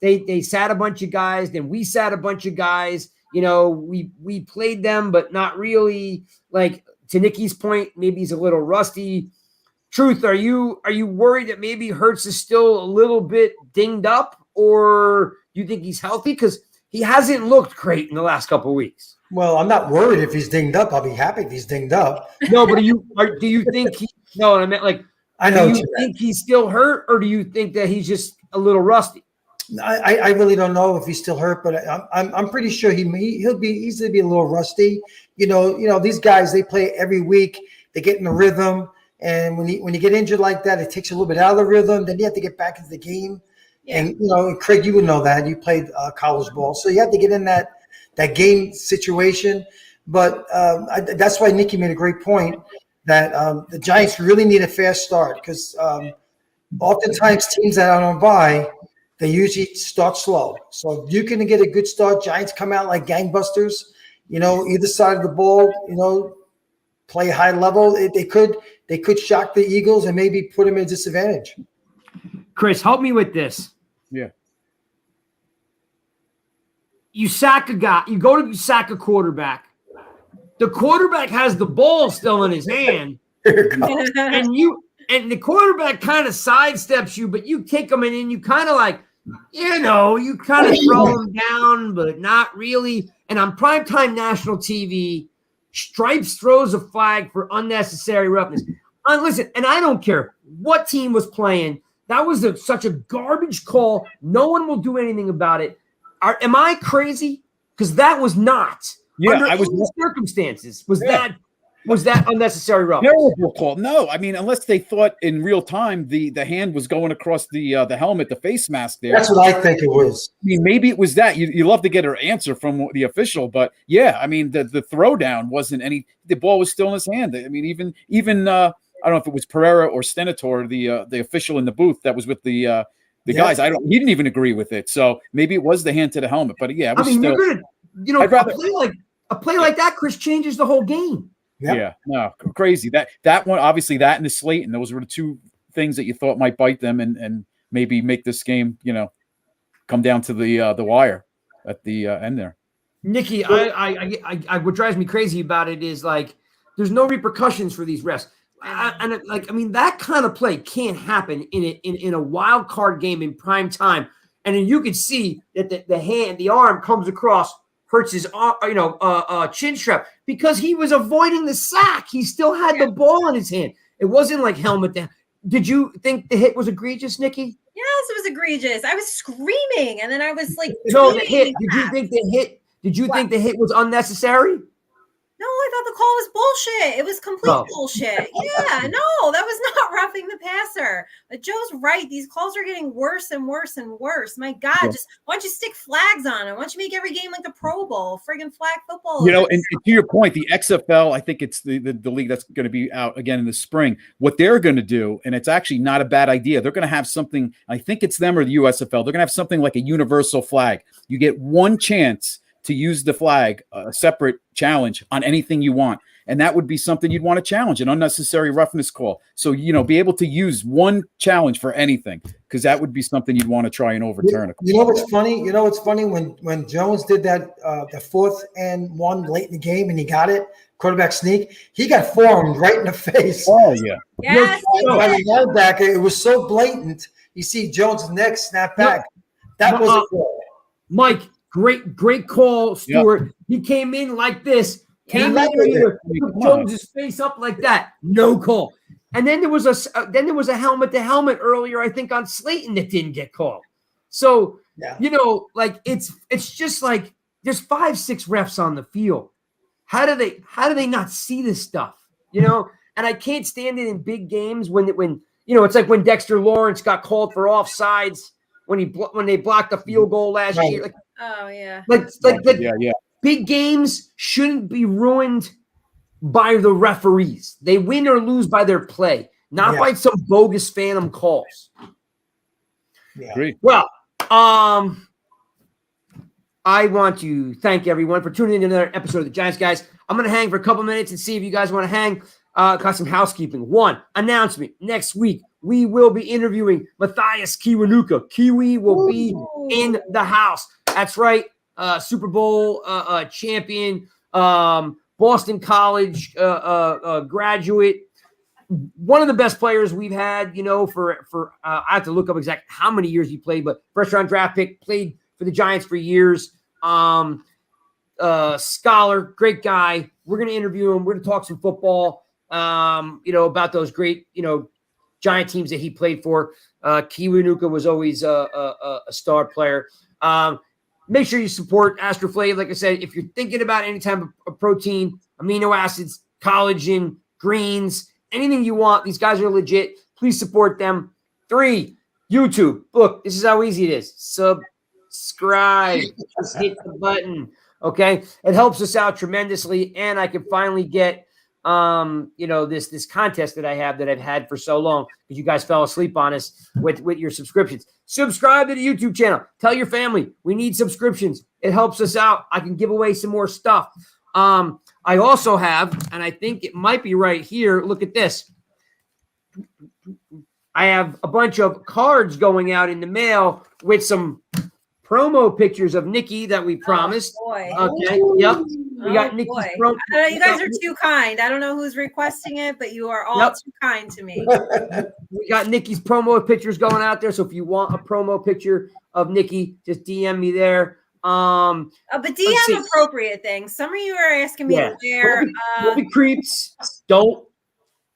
they sat a bunch of guys, then we sat a bunch of guys. We played them, but not really. Like, to Nikki's point, maybe he's a little rusty. Truth, are you worried that maybe Hurts is still a little bit dinged up, or do you think he's healthy? Because he hasn't looked great in the last couple of weeks. Well, I'm not worried if he's dinged up. I'll be happy if he's dinged up. No, but do you think he? No, I meant like. I know. Do you think he's still hurt, or do you think that he's just a little rusty? I really don't know if he's still hurt, but I'm pretty sure he'll be easily be a little rusty. These guys, they play every week. They get in the rhythm. And when you get injured like that, it takes you a little bit out of the rhythm. Then you have to get back into the game. Yeah. And Craig, you would know that. You played college ball, so you have to get in that game situation. But that's why Nikki made a great point that the Giants really need a fast start, because oftentimes teams that are on bye, they usually start slow. So if you can get a good start, Giants come out like gangbusters. Either side of the ball, play high level. They could shock the Eagles and maybe put them at a disadvantage. Chris, help me with this. Yeah. You sack a guy. You go to sack a quarterback. The quarterback has the ball still in his hand, and the quarterback kind of sidesteps you, but you kick him, and then you kind of like, you kind of throw him down, but not really. And on primetime national TV, Stripes throws a flag for unnecessary roughness. Listen, and I don't care what team was playing. That was such a garbage call. No one will do anything about it. Am I crazy? Because that was not. Yeah, under any circumstances. Was that unnecessary roughness? Terrible call. No, I mean, unless they thought in real time the hand was going across the helmet, the face mask there. That's what I think it was. I mean, maybe it was that. You love to get an answer from the official, but yeah, I mean, the throwdown wasn't any. The ball was still in his hand. I mean, even I don't know if it was Pereira or Stenator, the official in the booth that was with the guys. He didn't even agree with it. So maybe it was the hand to the helmet. But yeah, it was still. You're gonna, a play like that, Chris, changes the whole game. Yep. Yeah, no, crazy. That one, obviously, that and the Slayton, those were the two things that you thought might bite them and maybe make this game, come down to the wire at the end there. Nikki, I what drives me crazy about it is like there's no repercussions for these refs. That kind of play can't happen in a wild card game in prime time, and then you can see that the arm comes across. Hurts his chin strap because he was avoiding the sack. He still had the ball in his hand. It wasn't like helmet down. Did you think the hit was egregious, Nikki? Yes, it was egregious. I was screaming, and then I was like, "No, the hit." Did you think the hit? Did you think the hit was unnecessary? No, I thought the call was bullshit. It was complete bullshit. Yeah, no, that was not roughing the passer. But Joe's right. These calls are getting worse and worse and worse. My God, just why don't you stick flags on it? Why don't you make every game like the Pro Bowl? Friggin' flag football. And to your point, the XFL, I think it's the league that's going to be out again in the spring. What they're going to do, and it's actually not a bad idea, they're going to have something, I think it's them or the USFL, they're going to have something like a universal flag. You get one chance to use the flag, a separate challenge on anything you want. And that would be something you'd want to challenge, an unnecessary roughness call. So, be able to use one challenge for anything, because that would be something you'd want to try and overturn. You know what's funny? When Jones did that, the 4th and 1 late in the game and he got it, quarterback sneak, he got formed right in the face. Oh, yeah. Yes, back, it was so blatant. You see Jones' neck snap back. That was a goal. Mike, great call, Stuart. Yep. He came in like this. Came in here, took Jones' face up like that. No call. And then there was a helmet to helmet earlier, I think, on Slayton that didn't get called. So it's just like there's 5-6 refs on the field. How do they not see this stuff? And I can't stand it in big games when it's like when Dexter Lawrence got called for offsides when they blocked the field goal last year. Like, oh yeah. Yeah. Big games shouldn't be ruined by the referees. They win or lose by their play. not by some bogus phantom calls. Yeah. Great. Well, I want to thank everyone for tuning in to another episode of the Giants Guys. I'm going to hang for a couple minutes and see if you guys want to hang. Got some housekeeping. One announcement: next week we will be interviewing Matthias Kiwanuka. Kiwi will be in the house. That's right. Super Bowl champion, Boston College graduate. One of the best players we've had, for I have to look up exactly how many years he played, but first round draft pick, played for the Giants for years. Scholar, great guy. We're going to interview him. We're going to talk some football, about those great, Giant teams that he played for. Kiwanuka was always a star player. Make sure you support Astroflave. Like I said, if you're thinking about any type of protein, amino acids, collagen, greens, anything you want, these guys are legit. Please support them. 3, YouTube. Look, this is how easy it is. Subscribe. Just hit the button. Okay. It helps us out tremendously. And I can finally get, this contest that I have that I've had for so long because you guys fell asleep on us with your subscriptions. Subscribe to the YouTube channel. Tell your family we need subscriptions. It helps us out. I can give away some more stuff. I also have, and I think it might be right here. Look at this. I have a bunch of cards going out in the mail with some promo pictures of Nikki that we promised. Oh, boy. Okay. Yep. We got Nikki's promo. You guys are too kind. I don't know who's requesting it, but you are all too kind to me. We got Nikki's promo pictures going out there. So if you want a promo picture of Nikki, just DM me there. But DM appropriate things. Some of you are asking me to wear. Don't be creeps. Don't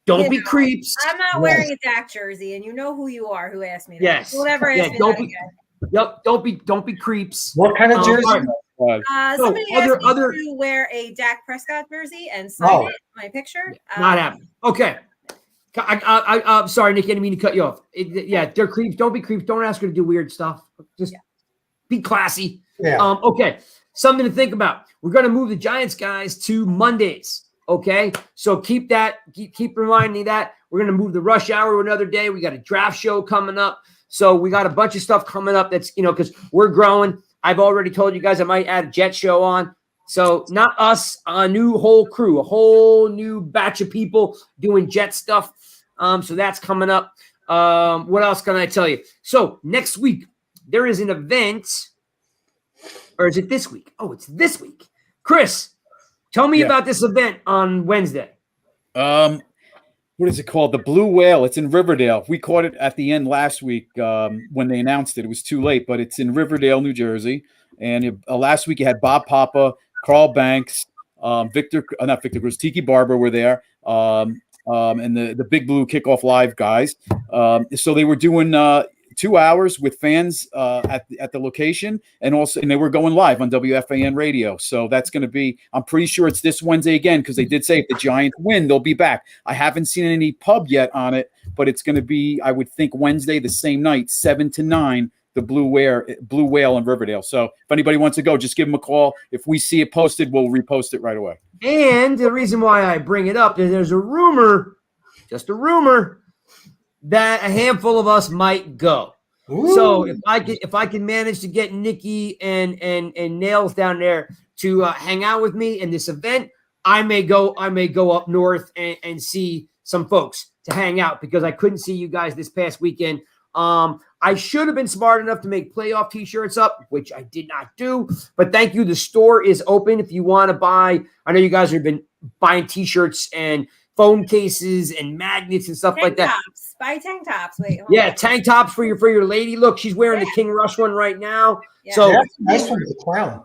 be creeps. I'm not wearing a Dak jersey, and you know who you are who asked me that. Yes. Don't ever ask me that again. Yep. Don't be creeps. What kind of jersey? Somebody asked me to wear a Dak Prescott jersey and sign it, my picture. Not happening. Okay. I'm sorry, Nick. I didn't mean to cut you off. They're creeps. Don't be creeps. Don't ask her to do weird stuff. Just be classy. Yeah. Okay. Something to think about. We're going to move the Giants guys to Mondays. Okay. So keep reminding me that. We're going to move the rush hour another day. We got a draft show coming up. So we got a bunch of stuff coming up that's, because we're growing. I've already told you guys I might add a Jet show on. So not us, a new whole crew, a whole new batch of people doing Jet stuff. So that's coming up. What else can I tell you? So next week, there is an event. Or is it this week? Oh, it's this week. Chris, tell me about this event on Wednesday. What is it called? The Blue Whale. It's in Riverdale. We caught it at the end last week when they announced it. It was too late, but it's in Riverdale, New Jersey. And last week you had Bob Papa, Carl Banks, not Victor Cruz, Tiki Barber were there, and the Big Blue Kickoff Live guys. So they were doing 2 hours with fans at the location, and they were going live on WFAN radio. So that's going to be, I'm pretty sure it's this Wednesday again, because they did say if the Giants win, they'll be back. I haven't seen any pub yet on it, but it's going to be, I would think, Wednesday, the same night, 7 to 9, the Blue Whale in Riverdale. So if anybody wants to go, just give them a call. If we see it posted, we'll repost it right away. And the reason why I bring it up is there's a rumor, just a rumor, that a handful of us might go. Ooh. So if I can manage to get Nikki and Nails down there to hang out with me in this event, I may go up north and see some folks to hang out, because I couldn't see you guys this past weekend. I should have been smart enough to make playoff t-shirts up, which I did not do, but thank you. The store is open if you want to buy. I know you guys have been buying t-shirts and phone cases and magnets and stuff like that. Tops. Buy tank tops. Wait. Tank tops for your lady. Look, she's wearing the King Rush one right now. Yeah. So that's a nice one, the crown.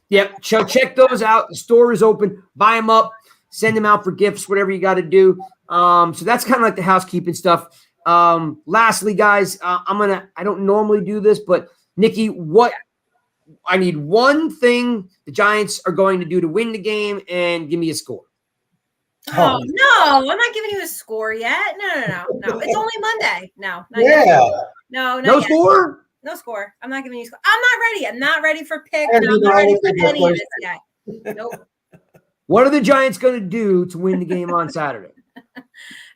Yep. So check those out. The store is open. Buy them up. Send them out for gifts. Whatever you got to do. So that's kind of like the housekeeping stuff. Lastly, guys, I don't normally do this, but Nikki, I need one thing the Giants are going to do to win the game, and give me a score. Oh no, I'm not giving you a score yet. No. It's only Monday. No. No score? No score. I'm not giving you a score. I'm not ready for picks. I'm not ready for any of this yet. Nope. What are the Giants going to do to win the game on Saturday?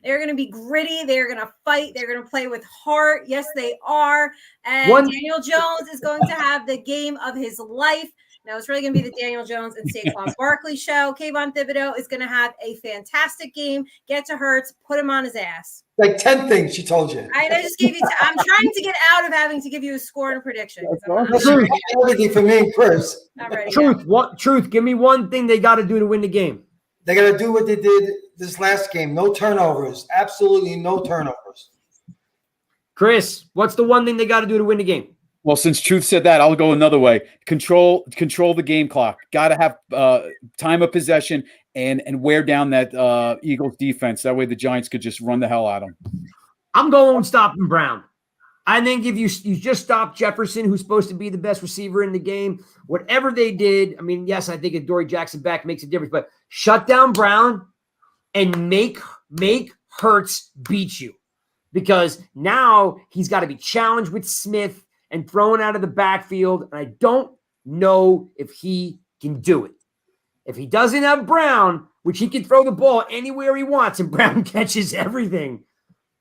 They're going to be gritty. They're going to fight. They're going to play with heart. Yes, they are. And Daniel Jones is going to have the game of his life. Now, it's really going to be the Daniel Jones and Saquon Barkley show. Kayvon Thibodeau is going to have a fantastic game. Get to Hurts. Put him on his ass. Like 10 things she told you. I just gave you I'm trying to get out of having to give you a score and a prediction. Everything for me and Chris. Truth. Give me one thing they got to do to win the game. They got to do what they did this last game. No turnovers. Absolutely no turnovers. Chris, what's the one thing they got to do to win the game? Well, since Truth said that, I'll go another way. Control the game clock. Got to have time of possession and wear down that Eagles defense. That way the Giants could just run the hell out of them. I'm going stopping Brown. I think if you just stop Jefferson, who's supposed to be the best receiver in the game, whatever they did, I mean, yes, I think a Dory Jackson back makes a difference, but shut down Brown and make Hurts beat you. Because now he's got to be challenged with Smith and thrown out of the backfield, and I don't know if he can do it. If he doesn't have Brown, which he can throw the ball anywhere he wants, and Brown catches everything,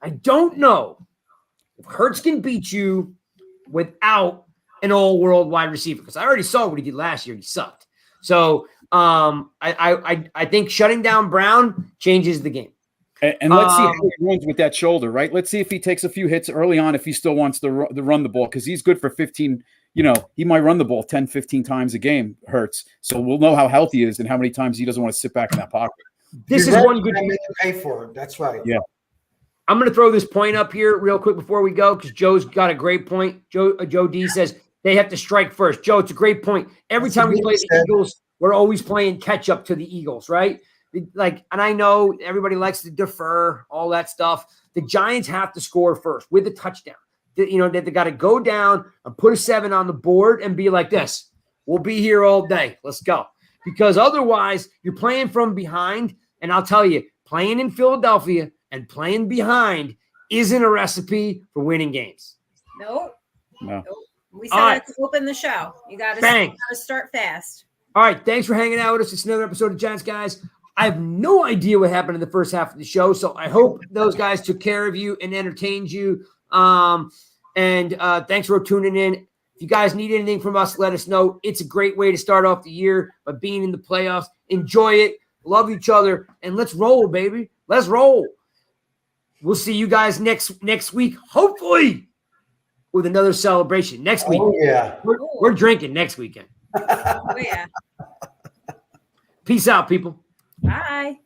I don't know if Hurts can beat you without an all-world wide receiver, because I already saw what he did last year. He sucked. So I think shutting down Brown changes the game. And let's see how he runs with that shoulder, right? Let's see if he takes a few hits early on, if he still wants to run the ball, because he's good for 15. He might run the ball 10, 15 times a game, Hurts. So we'll know how healthy he is and how many times he doesn't want to sit back in that pocket. This is one good thing to pay for it. That's right. Yeah. I'm going to throw this point up here real quick before we go, because Joe's got a great point. Joe D says they have to strike first. Joe, it's a great point. Every time we play the Eagles, we're always playing catch up to the Eagles, right? And I know everybody likes to defer, all that stuff. The Giants have to score first with a touchdown. They got to go down and put a 7 on the board and be like this. We'll be here all day. Let's go. Because otherwise, you're playing from behind. And I'll tell you, playing in Philadelphia and playing behind isn't a recipe for winning games. Nope. No. Nope. We said that to open the show. You got to start fast. All right. Thanks for hanging out with us. It's another episode of Giants Guys. I have no idea what happened in the first half of the show, so I hope those guys took care of you and entertained you. Thanks for tuning in. If you guys need anything from us, let us know. It's a great way to start off the year by being in the playoffs. Enjoy it. Love each other. And let's roll, baby. Let's roll. We'll see you guys next week, hopefully, with another celebration. Next week. Oh, yeah. We're drinking next weekend. Oh, yeah. Peace out, people. Bye.